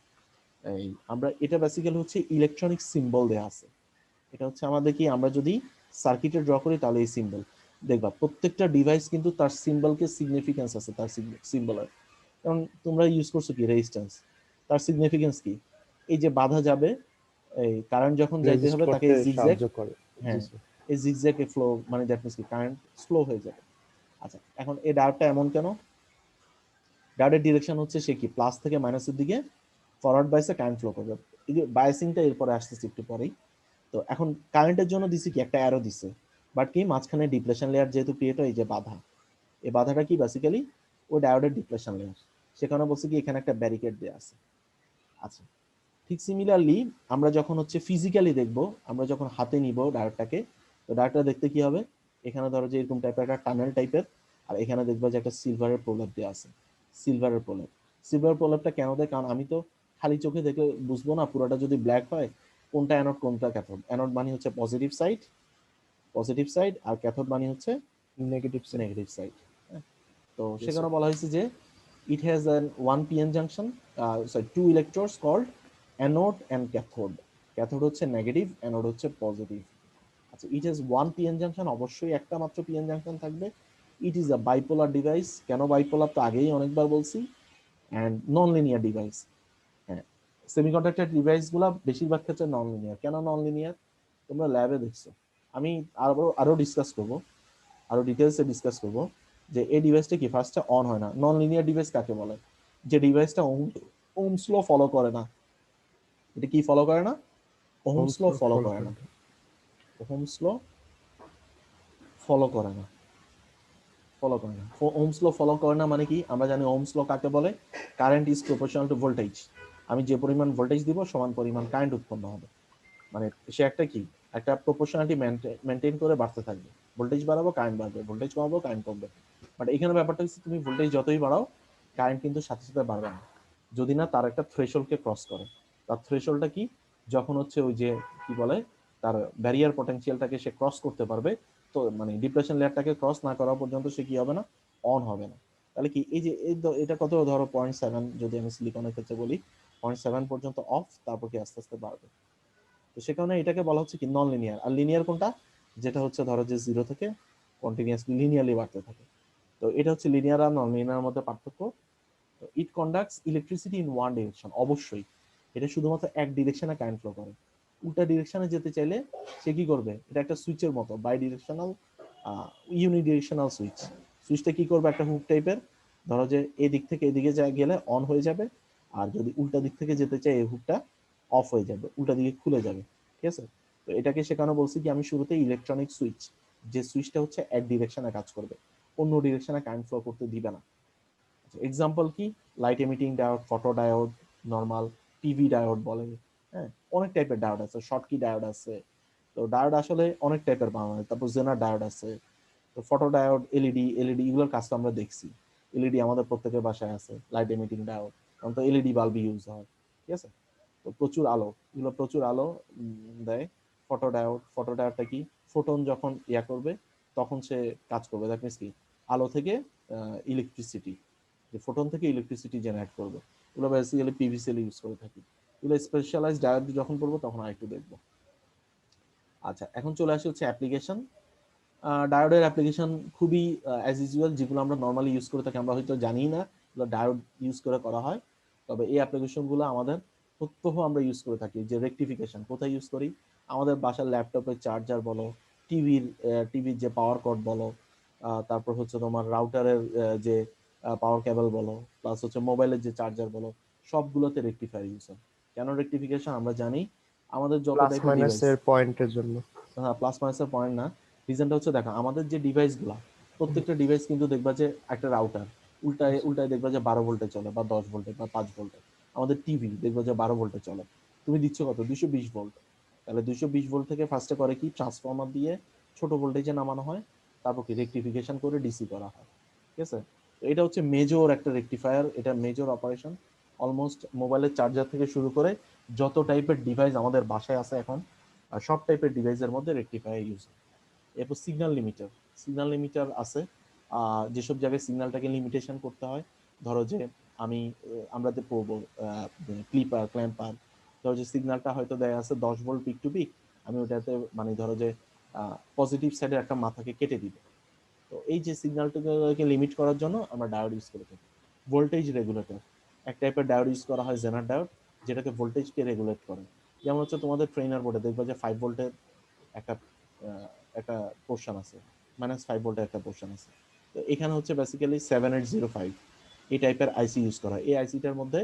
এই আমরা এটা বেসিক্যালি হচ্ছে ইলেকট্রনিক সিম্বল দেয়া আছে। এটা হচ্ছে আমাদের কি, আমরা যদি সার্কিটে ড্র করি তাহলে এই সিম্বল দেখবা, প্রত্যেকটা ডিভাইস কিন্তু তার সিম্বলকে সিগনিফিকেন্স আছে, তার সিম্বলের। কারণ তোমরা ইউজ করছো কি রেজিস্ট্যান্স, তার সিগনিফিকেন্স কি, এই যে বাধা যাবে, এই কারেন্ট যখন যাইতে রেজিস্ট হবে তাকে করতে জিগজ্যাগ, সাহায্য করে। জি হ্যাঁ স্যার। এই জিগজ্যাগ এ ফ্লো, মানে দ্যাট মিন্স কি কারেন্ট স্লো হয়ে যাবে। আচ্ছা, এখন এই ডায়োডটা এমন কেন, ডায়োডের ডিরেকশন হচ্ছে সে কি প্লাস থেকে মাইনাসের দিকে ফরওয়ার্ড বাইসে কারেন্ট ফ্লো করবে। এই যে বায়াসিংটা এরপরে আসতেছে একটু পরেই। তো এখন কারেন্টের জন্য দিছি কি একটা অ্যারো দিছে, বাট কি মাঝখানে ডিপ্লেশন লেয়ার যেহেতু ক্রিয়েট হয়, এই যে বাধা, এই বাধাটা কি বেসিক্যালি ওই ডায়োডের ডিপ্লেশন লেয়ার, সেখানে বলছে কি এখানে একটা ব্যারিকেড দেওয়া আছে। আচ্ছা, ঠিক সিমিলারলি আমরা যখন হচ্ছে ফিজিক্যালি দেখব, আমরা যখন হাতে নিব ডায়োডটাকে, তো ডায়োডটা দেখতে কি হবে, এখানে ধরো যে এরকম টাইপের একটা টানেল টাইপের, আর এখানে দেখবা যে একটা সিলভারের প্রলেপ দেওয়া আছে, সিলভারের প্রলেপ। সিলভার প্রলেপটা কেন দেয়, কারণ আমি তো খালি চোখে দেখে বুঝবো না, পুরোটা যদি ব্ল্যাক হয় কোনটা অ্যানোড কোনটা ক্যাথোড। অ্যানোড মানে হচ্ছে পজিটিভ সাইড, পজিটিভ সাইড, আর ক্যাথোড মানে হচ্ছে নেগেটিভ সাইড। Negative side. তো Yes, সেখানে sir. বলা হয়েছে যে it has an one pn junction, sorry two electrodes called anode and cathode. Cathode হচ্ছে নেগেটিভ, অ্যানোড হচ্ছে পজিটিভ। আচ্ছা, it has one pn junction, অবশ্যই একটা মাত্র pn junction থাকবে। it is a bipolar device। কেন বাইপোলার তো আগেই অনেকবার বলছি। and non linear device। হ্যাঁ, সেমিকন্ডাক্টর ডিভাইসগুলো বেশিরভাগ ক্ষেত্রে নন লিনিয়ার। কেন নন লিনিয়ার, তোমরা ল্যাবে দেখছো, আমি আরো ডিসকাস করব, আরো ডিটেলসে ডিসকাস করব যে এই ডিভাইসটা কি ফার্স্টে অন হয় না। নন লিনিয়ার ডিভাইস কাকে বলে, যে ডিভাইসটা ওহমস ল ফলো করে না। এটা কি ফলো করে না, ওহমস ল ফলো করে না, ওহমস ল ফলো করে না, ফলো করে না। ওহমস ল ফলো করে না মানে কি, আমরা জানি ওহমস ল কাকে বলে, current is proportional to voltage. আমি যে পরিমাণ ভোল্টেজ দিব সমান পরিমাণ কারেন্ট উৎপন্ন হবে। মানে সে একটা কি, একটা প্রপোর্শনালিটি মেনটেন করে বাড়তে থাকবে। ভোল্টেজ বাড়াবো কারেন্ট বাড়বে, ভোল্টেজ কমাবো কারেন্ট কমবে। বাট এখানে ব্যাপারটা হচ্ছে তুমি ভোল্টেজ যতই বাড়াও কারেন্ট কিন্তু সাথে সাথে বাড়বে না, যদি না তার একটা থ্রেশহোল্ডকে ক্রস করে। তার থ্রেশহোল্ডটা কি, যখন হচ্ছে ওই যে কি বলে তার ব্যারিয়ার পটেনশিয়ালটাকে সে ক্রস করতে পারবে, তো মানে ডিপ্রেশন লেয়ারটাকে ক্রস না করা পর্যন্ত সে কি হবে না, অন হবে না। তাহলে কি এই যে এটা কত ধরো 0.7, যদি আমি সিলিকনের ক্ষেত্রে বলি 0.7 পর্যন্ত অফ, তারপর কি আস্তে আস্তে বাড়বে। তো সে কারণে এটাকে বলা হচ্ছে কি নন লিনিয়ার। আর লিনিয়ার কোনটা? যেটা হচ্ছে ধরো যে 0 থেকে কন্টিনিউয়াসলি লিনিয়ারলি বাড়তে থাকে। তো এটা হচ্ছে লিনিয়ার আর নন লিনিয়ার মধ্যে পার্থক্য। It conducts electricity in one direction, অবশ্যই এটা শুধুমাত্র এক ডিরেকশনে কারেন্ট ফ্লো করে। উল্টা ডিরেকশনে যেতে চাইলে সে কি করবে? এটা একটা সুইচের মতো, বাই ডিরেকশনাল ইউনিডিরেকশনাল সুইচ। সুইচটা কি করবে? একটা হুক টাইপের, ধরো যে এই দিক থেকে এদিকে গেলে অন হয়ে যাবে, আর যদি উল্টা দিক থেকে যেতে চাই এই হুকটা অফ হয়ে যাবে, উল্টা দিকে খুলে যাবে। ঠিক আছে? তো এটাকে সেখানে বলছি কি আমি শুরুতে ইলেকট্রনিক সুইচ, যে সুইচটা হচ্ছে এক ডিরেকশনে কাজ করবে, অন্য ডিরেকশনে কারেন্ট ফ্লো করতে দিবে না। এক্সাম্পল কি? Light emitting diode, photo diode, normal TV diode বলে। হ্যাঁ, অনেক টাইপের ডায়োড আছে, শর্টকি ডায়োড আছে। তো ডায়োড আসলে অনেক টাইপের পাওয়া যায়। তারপর জেনার ডায়োড আছে। তো ফটো ডায়োড, এলইডি এগুলোর কাজ তো আমরা দেখছি। এলইডি আমাদের প্রত্যেকের বাসায় আছে, লাইট এমিটিং ডায়োড, কারণ তো এলইডি বাল্ব ইউজ হয়। ঠিক আছে? তো প্রচুর আলো, এগুলো প্রচুর আলো দেয়। ফটো ডায়োডটা কি? ফোটন যখন করবে তখন সে কাজ করবে। দ্যাট মিনস কি আলো থেকে ইলেকট্রিসিটি, যে ফোটন থেকে ইলেকট্রিসিটি জেনারেট করবে। এগুলো বেসিক্যালি পিভিসিএল ইউজ করে থাকি। এগুলো স্পেশালাইজড ডায়োড যখন পড়বো তখন আরেকটু দেখবো। আচ্ছা, এখন চলে আসে হচ্ছে অ্যাপ্লিকেশন। ডায়োডের অ্যাপ্লিকেশন খুবই অ্যাজ ইউজুয়াল, যেগুলো আমরা নর্মালি ইউজ করে থাকি আমরা হয়তো জানি না এগুলো ডায়োড ইউজ করে করা হয়। তবে এই অ্যাপ্লিকেশনগুলো আমাদের প্রত্যহ আমরা ইউজ করে থাকি। যে রেকটিফিকেশন কোথায় ইউজ করি? আমাদের বাসার ল্যাপটপের চার্জার বলো, টিভির যে পাওয়ার কর্ড বলো, তারপর হচ্ছে তোমার রাউটারের যে পাওয়ার কেবল বলো, প্লাস হচ্ছে মোবাইলের যে চার্জার বলো, সবগুলোতে রেকটিফায়ার ইউজ হয়। কেন রেকটিফিকেশন? আমরা জানি আমাদের যত প্লাস টাইপের ডিভাইস, মাইনাসের পয়েন্টের জন্য। প্লাস মাইনাসের পয়েন্ট না, রিজনটা হচ্ছে দেখো আমাদের যে ডিভাইসগুলো, প্রত্যেকটা ডিভাইস কিন্তু দেখবা যে একটা রাউটার উল্টায় উল্টায় দেখবা যে 12 ভোল্টে চলে বা 10 ভোল্টে বা 5 ভোল্টে। আমাদের টিভি দেখবা যে 12 ভোল্টে চলে। তুমি দিচ্ছ কত? 220 ভোল্ট। তাহলে 220 ভোল্ট থেকে ফার্স্টে করে কি ট্রান্সফরমার দিয়ে ছোট ভোল্টেজে নামানো হয়, তারপর কি রেকটিফিকেশন করে ডিসি করা হয়। ঠিক আছে? তো এটা হচ্ছে মেজর একটা রেকটিফায়ার, এটা মেজর অপারেশন। অলমোস্ট মোবাইলের চার্জার থেকে শুরু করে যত টাইপের ডিভাইস আমাদের বাসায় আছে এখন, আর সব টাইপের ডিভাইসের মধ্যে রেকটিফায়ার ইউজ হয়। এরপর সিগন্যাল লিমিটার আছে। যেসব জায়গায় সিগন্যালটাকে লিমিটেশন করতে হয়, ধরো যে আমরা যে পড়বো ক্ল্যাম্পার, ধরো যে সিগন্যালটা হয়তো দেয়া আছে 10 ভোল্ট পিক টু পিক, আমি ওটাতে মানে ধরো যে পজিটিভ সাইডের একটা মাথাকে কেটে দিব। তো এই যে সিগন্যালটাকে লিমিট করার জন্য আমরা ডায়োড ইউজ করে থাকি। ভোল্টেজ রেগুলেটর, এক টাইপের ডায়োড ইউজ করা হয়, জেনার ডায়োড, যেটাকে ভোল্টেজকে রেগুলেট করে। যেমন হচ্ছে তোমাদের ট্রেনার বোর্ডে দেখবা যে 5 ভোল্টের একটা একটা পোর্শন আছে, -5 ভোল্টের একটা পোর্শন আছে। তো এখানে হচ্ছে বেসিক্যালি 7805 এই টাইপের আইসি ইউজ করা হয়। এই আইসিটার মধ্যে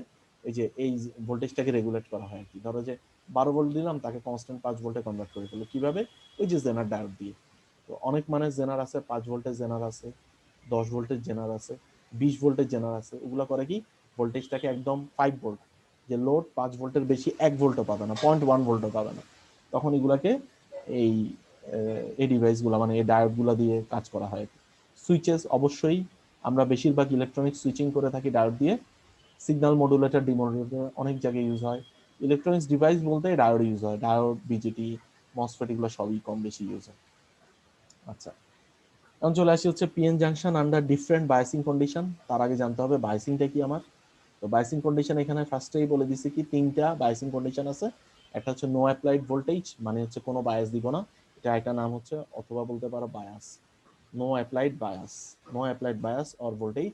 এই ভোল্টেজটাকে রেগুলেট করা হয় আর কি। ধরো যে 12 ভোল্ট দিলাম, তাকে কনস্ট্যান্ট 5 ভোল্টে কনভার্ট করে ফেলো কিভাবে? ওই যে জেনার ডায়োড দিয়ে। তো অনেক মানের জেনার আছে, 5 ভোল্টের জেনার আছে, 10 ভোল্টের জেনার আছে, 20 ভোল্টের জেনার আছে। ওগুলো করে কি ভোল্টেজটাকে একদম 5 ভোল্ট, যে লোড 5 ভোল্টের বেশি 1 ভোল্টও পাবে না, 0.1 ভোল্টও পাবে না, তখন এগুলাকে এই এই ডিভাইসগুলো মানে এই ডায়োডগুলো দিয়ে কাজ করা হয়। সুইচেস অবশ্যই আমরা বেশিরভাগ ইলেকট্রনিক সুইচিং করে থাকি ডায়োড দিয়ে। সিগন্যাল মডুলেটর, ডিমডুলেটর অনেক জায়গায় ইউজ হয়। ইলেকট্রনিক্স ডিভাইস বলতে ডায়োড ইউজ হয়, ডায়োড, বিজেটি, মসফেট এগুলো সবই কম বেশি ইউজ হয়। আচ্ছা, এখন চলে আসি হচ্ছে PN junction under different biasing condition. তার আগে জানতে হবে বায়াসিংটা কি আমার। তো বায়াসিং কন্ডিশন এখানে ফার্স্টেই বলে দিছি কি 3টা বায়াসিং কন্ডিশন আছে। একটা হচ্ছে নো অ্যাপ্লাইড ভোল্টেজ, মানে হচ্ছে কোনো বায়াস দিব না, এটা একটা নাম হচ্ছে, অথবা বলতে পারো bias. No applied bias or voltage.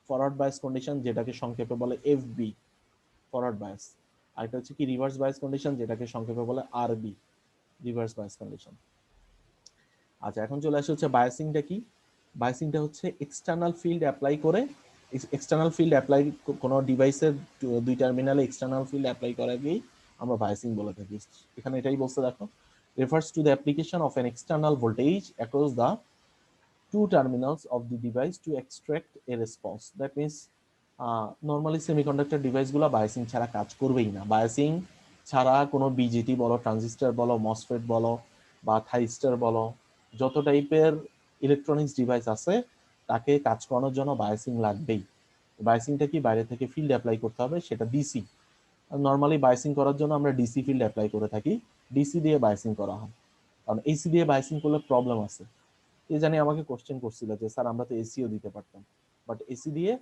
Forward bias condition, যেটাকে সংক্ষেপে বলে এফবি, ফরওয়ার্ড বায়াস। আরেকটা হচ্ছে কি রিভার্স বায়াস কন্ডিশন, যেটাকে সংক্ষেপে বলে আরবি, রিভার্স বায়াস কন্ডিশন। আচ্ছা, এখন চলে আসে হচ্ছে বায়াসিংটা কি। বায়াসিংটা হচ্ছে এক্সটার্নাল ফিল্ড অ্যাপ্লাই করে, এক্সটার্নাল ফিল্ড অ্যাপ্লাই কোনো ডিভাইসের 2 টার্মিনালে এক্সটার্নাল ফিল্ড অ্যাপ্লাই করাকেই আমরা বায়াসিং বলে থাকি। এখানে এটাই বলতে দেখো, refers to the application of an external voltage across the 2 terminals of the device to extract a response. That means normally semiconductor ডিভাইসগুলো বায়াসিং ছাড়া কাজ করবেই না। বায়াসিং ছাড়া কোনো বিজেটি বলো, ট্রানজিস্টর বলো, মসফেট বলো বা থাইস্টার বলো, যত টাইপের ইলেকট্রনিক্স ডিভাইস আছে তাকে কাজ করানোর জন্য বায়াসিং লাগবেই। বায়াসিংটা কি? বাইরে থেকে ফিল্ড অ্যাপ্লাই করতে হবে, সেটা ডিসি। নর্মালি বায়াসিং করার জন্য আমরা ডিসি ফিল্ড অ্যাপ্লাই করে থাকি, ডিসি দিয়ে বায়াসিং করা হয়। কারণ এসি দিয়ে বায়াসিং করলে প্রবলেম আছে। এই জানি আমাকে কোশ্চেন করছিল যে স্যার আমরা তো এসিও দিতে পারতাম, বাট এসি দিয়ে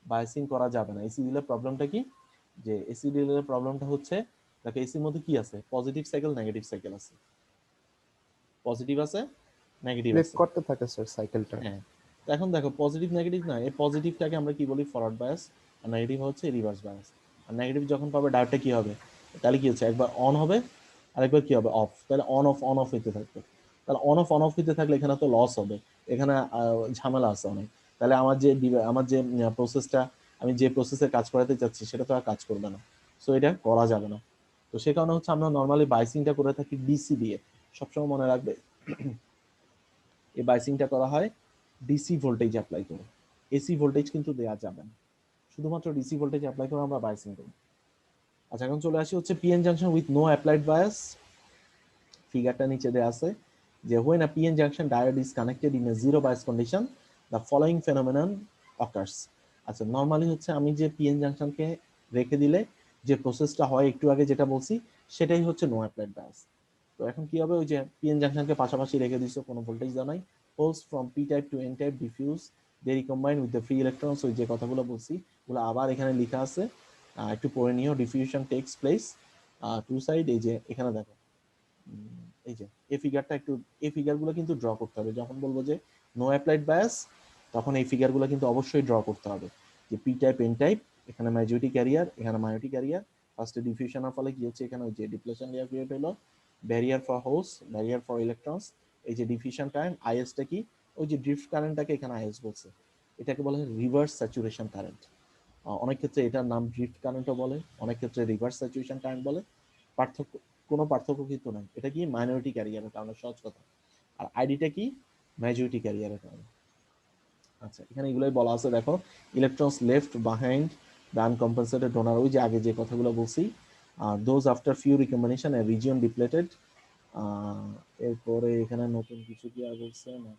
বায়াসিং করা যাবে না। এসি দিলে প্রবলেমটা কি? যে এসি দিলে প্রবলেমটা হচ্ছে দেখো এসির মধ্যে কি আছে, পজিটিভ সাইকেল নেগেটিভ সাইকেল আছে, পজিটিভ আছে নেগেটিভ প্লে আছে। করতে থাকে স্যার সাইকেলটা। হ্যাঁ, তো এখন দেখো পজিটিভ নেগেটিভ না, এই পজিটিভটাকে আমরা কি বলি ফরওয়ার্ড বায়াস, আর নেগেটিভ হচ্ছে রিভার্স বায়াস। আর নেগেটিভ যখন পাবে ডায়োডটা কি হবে, তাহলে কি হচ্ছে একবার অন হবে আরেকবার কি হবে অফ, তাহলে অন অফ হইতে থাকবে। তাহলে অন অফ হইতে থাকলে এখানে তো লস হবে, এখানে ঝামেলা আছে অনেক। তাহলে আমার যে প্রসেসটা, আমি যে প্রসেসে কাজ করাতে চাচ্ছি সেটা তো আর কাজ করবে না, সো এটা করা যাবে না। তো সে কারণে হচ্ছে আমরা নর্মালি বাইসিংটা করে থাকি ডিসি দিয়ে, সবসময় মনে রাখবে এই বাইসিংটা করা হয় ডিসি ভোল্টেজ অ্যাপ্লাই করে, এসি ভোল্টেজ কিন্তু দেওয়া যাবে না, শুধুমাত্র ডিসি ভোল্টেজ অ্যাপ্লাই করে আমরা বাইসিং করি। আচ্ছা এখন চলে আসি হচ্ছে PN junction with no applied bias. ফিগারটা নিচে দেওয়া আছে যে when a PN junction diode is connected in a zero bias condition the following phenomenon occurs। আচ্ছা নরমালি হচ্ছে আমি যে পিএন জাংশনকে রেখে দিলে যে প্রসেসটা হয় একটু আগে যেটা বলছি সেটাই হচ্ছে নো অ্যাপ্লাইড বায়াস। তো এখন কি হবে, ওই যে পিএন জাংশনকে পাশাপাশি রেখে দিছো, কোনো ভোল্টেজ দেওয়া নাই, holes from p type to n type diffuse they recombine with the free electrons, ওই যে কথাগুলো বলছি ওগুলো আবার এখানে লেখা আছে, একটু পড়ে নিও। Diffusion takes place to side, এই যে এখানে দেখো এই যে এই ফিগারটা একটু, এই ফিগারগুলো কিন্তু ড্র করতে হবে যখন বলবো যে নো অ্যাপ্লাইড বায়াস, তখন এই ফিগারগুলো কিন্তু অবশ্যই ড্র করতে হবে যে পি টাইপ এন টাইপ, এখানে মেজরিটি ক্যারিয়ার এখানে মাইনরিটি ক্যারিয়ার, ফার্স্টে ডিফিউশনের ফলে কি হচ্ছে এখানে ওই যে ডিপ্লেশন লেয়ার ক্রিয়েট হলো, barrier for hose, barrier for electrons, এই যে ডিফিউশন কারেন্ট আইএসটা কি, ওই যে ড্রিফট কারেন্টটাকে এখানে আইএস বলছে, এটাকে বলা হয় রিভার্স স্যাচুরেশন কারেন্ট। অনেক ক্ষেত্রে এটার নাম ড্রিফট কারেন্টও বলে, অনেক ক্ষেত্রে রিভার্স স্যাচুরেশন কারেন্ট বলে, পার্থক্য কোনো পার্থক্য কিন্তু নাই, এটা কি মাইনরিটি ক্যারিয়ারের কারণে, সহজ কথা। আর আইডিটা কি মেজরিটি ক্যারিয়ারের কারণে। আচ্ছা এখানে এগুলোই বলা আছে দেখো, electrons left behind the uncompensated donor, ওই যে আগে যে কথাগুলো বলছি, those after few recombination a region depleted. এরপরে এখানে নতুন কিছু কি আর বলছে না,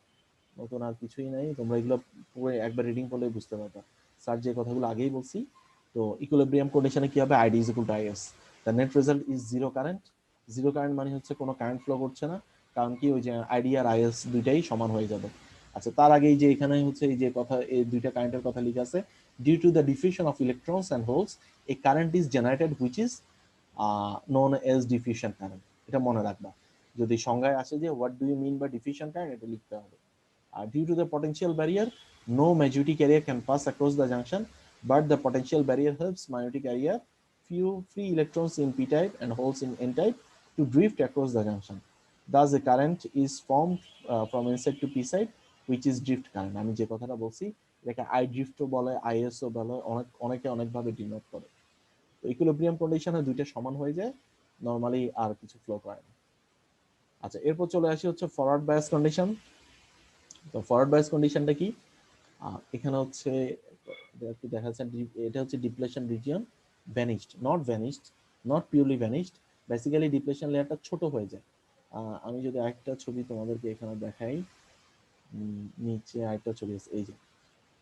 নতুন আর কিছুই নাই, তোমরা এগুলো পুরো একবার রিডিং করলে বুঝতে পারবা, স্যার যে কথাগুলো আগেই বলছি। তো ইকুইলিব্রিয়াম কন্ডিশনে কি হবে, ID is equal two is, the net result is zero current. Zero current মানে হচ্ছে কোনো কারেন্ট ফ্লো করছে না, কারণ কি ওই যে আইডি আর আইএস দুইটাই সমান হয়ে যাবে। আচ্ছা তার আগে এই যে এখানে হচ্ছে এই যে কথা, এই দুইটা কারেন্টের কথা লেখা আছে, due to the diffusion of electrons and holes a current is generated which is known as diffusion current. এটা মনে রাখবা, যদি সংজ্ঞায় আসে যে what do you mean by diffusion current, এটা লিখতে হবে। Due to the potential barrier, no majority carrier can pass across the junction, but the potential barrier helps minority carrier few free electrons in p-type and holes in n-type to drift across the junction. Thus, the current is formed from n-side to p-side, which is drift current. আমি যে কথাটা বলছি এটাকে I ড্রিফটও বলে, ISO বলে, অনেকে অনেকভাবে denote করে। তো ইকুইলিব্রিয়াম কন্ডিশনে দুইটা সমান হয়ে যায়, নরমালি আর কিছু ফ্লো করে না। আচ্ছা এরপর চলে আসি হচ্ছে ফরওয়ার্ড বায়াস কন্ডিশন। তো ফরওয়ার্ড বায়াস কন্ডিশনটা কি, এখানে হচ্ছে দেখা যাচ্ছে এটা হচ্ছে depletion region vanished, not purely vanished, basically depletion লেয়ারটা ছোট হয়ে যায়। আমি যদি আরেকটা ছবি তোমাদেরকে এখানে দেখাই, নিচে আরেকটা ছবি আছে এই যে,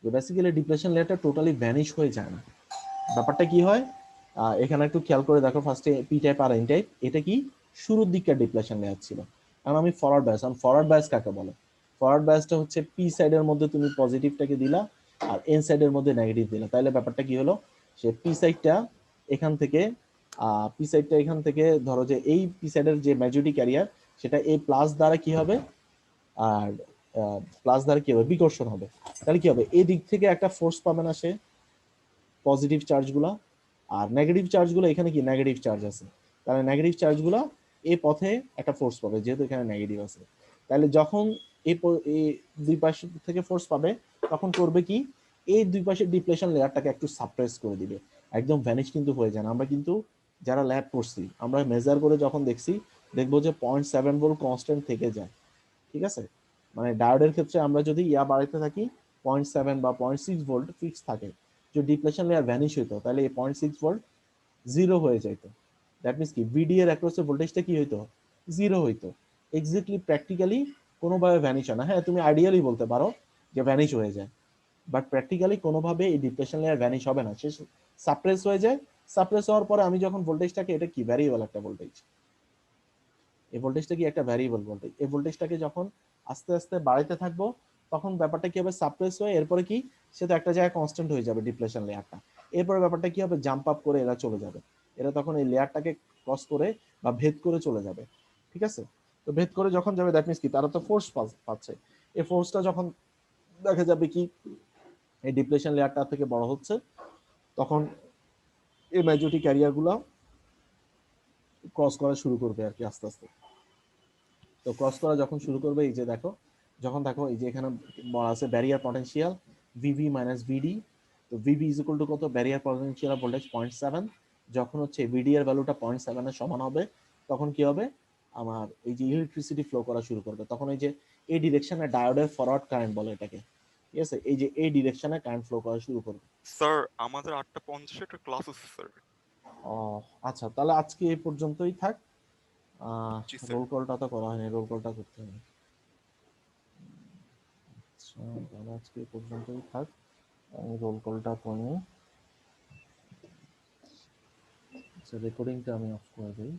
বেসিক্যালি ডিপ্লেশন লেয়ারটা টোটালি ভ্যানিশ হয়ে যায় না। ব্যাপারটা কি হয়, এখানে একটু খেয়াল করে দেখো, ফার্স্টে পি টাইপ আর এন টাইপ, এটা কি শুরুর দিককার ডিপ্লেশন লেয়ার ছিল। কারণ আমি ফরওয়ার্ড বায়াস, ফরওয়ার্ড বায়াস কাকে বলে, ফরওয়ার্ড বায়াসটা হচ্ছে পি সাইডের মধ্যে তুমি পজিটিভটাকে দিলা আর এন সাইডের মধ্যে নেগেটিভ দিলা, তাহলে ব্যাপারটা কি হলো, সে পি সাইডটা এখান থেকে এখান থেকে ধরো যে এই পি সাইডের যে মেজরিটি ক্যারিয়ার সেটা এই প্লাস দ্বারা কি হবে, আর প্লাস দ্বারা কি হবে বিকর্ষণ হবে, তাহলে কি হবে এই দিক থেকে একটা ফোর্স পাবে না সে, পজিটিভ চার্জগুলো, আর নেগেটিভ চার্জগুলো এখানে কি নেগেটিভ চার্জ আছে, তাহলে নেগেটিভ চার্জগুলো এই পথে একটা ফোর্স পাবে যেহেতু এখানে নেগেটিভ আছে। তাহলে যখন এই দুই পাশ থেকে ফোর্স পাবে তখন করবে কি, এই দুই পাশের ডিপ্লেশন লেয়ারটাকে একটু সাপ্রেস করে দিবে, একদম ভ্যানিশ কিন্তু হয়ে যায় না। আমরা কিন্তু যারা ল্যাব করছি আমরা মেজার করে যখন দেখছি দেখবো যে 0.7 ভোল্ট কনস্ট্যান্ট থেকে যায়, ঠিক আছে, মানে ডায়োডের ক্ষেত্রে আমরা যদি ইয়া বাড়াইতে থাকি 0.7 বা 0.6 ভোল্ট ফিক্স থাকে, যদি ডিপ্লেশন লেয়ার ভ্যানিশ হইতো তাহলে এই 0.6 ভোল্ট জিরো হয়ে যাইতো। দ্যাট মিনস কি ভিডি এর অ্যাক্রসের ভোল্টেজটা কি হইতো, জিরো হইতো। এক্স্যাক্টলি প্র্যাকটিক্যালি কোনোভাবে ভ্যানিশ হয় না, হ্যাঁ তুমি আইডিয়ালি বলতে পারো যে ভ্যানিশ হয়ে যায়, বাট প্র্যাকটিক্যালি কোনোভাবে এই ডিপ্লেশন লেয়ার ভ্যানিশ হবে না, সে সাপ্রেস হয়ে যায়। সাপ্রেস হওয়ার পরে আমি যখন ভোল্টেজটাকে, এটা কি ভ্যারিয়েবল একটা ভোল্টেজ, এই ভোল্টেজটা কি একটা ভ্যারিয়েবল ভোল্টেজ, এই ভোল্টেজটাকে যখন আস্তে আস্তে বাড়াইতে থাকবো তখন ব্যাপারটা কি হবে সাপ্রেস হয়ে এরপরে কি সে তো একটা জায়গায় কনস্ট্যান্ট হয়ে যাবে ডিপ্লেশন লেয়ারটা, এরপরে ব্যাপারটা কি হবে জাম্প আপ করে এরা চলে যাবে, এরা তখন এই লেয়ারটাকে ক্রস করে বা ভেদ করে চলে যাবে, ঠিক আছে? তো ভেদ করে যখন যাবে দ্যাট মিন্স কি তারা তো ফোর্স পাচ্ছে, এই ফোর্সটা যখন দেখা যাবে কি এই ডিপ্লেশন লেয়ারটা থেকে বড় হচ্ছে, তখন এই মেজরিটি ক্যারিয়ার গুলো ক্রস করা শুরু করবে আর কি আস্তে আস্তে। তো ক্রস করা যখন শুরু করবে, এই যে দেখো, যখন দেখো এই যে এখানে বলা আছে ব্যারিয়ার পটেনশিয়াল ভিভি মাইনাস ভিডি। তো ভিভি ইজ ইকুয়াল টু কত, ব্যারিয়ার পটেনশিয়াল ভোল্টেজ 0.7, যখন হচ্ছে ভিডি এর ভ্যালুটা 0.7 এর সমান হবে, তখন কি হবে, আমার এই যে ইলেকট্রিসিটি ফ্লো করা শুরু করবে। তখন এই যে এই ডিরেকশনে ডায়োডের ফরওয়ার্ড কারেন্ট বলে এটাকে, ঠিক আছে? এই যে এই ডিরেকশনে কারেন্ট ফ্লো করা শুরু করবে। স্যার আমাদের 8:50 একটা ক্লাস আছে স্যার। ও আচ্ছা, তাহলে আজকে এই পর্যন্তই থাক। জি স্যার। রোল কলটা তো করা হয়নি, রোল কলটা করতে হবে। আচ্ছা, তাহলে আজকে এই পর্যন্তই থাক, আমি রোল কলটা করি। আচ্ছা, রেকর্ডিংটা আমি অফ করে দিই।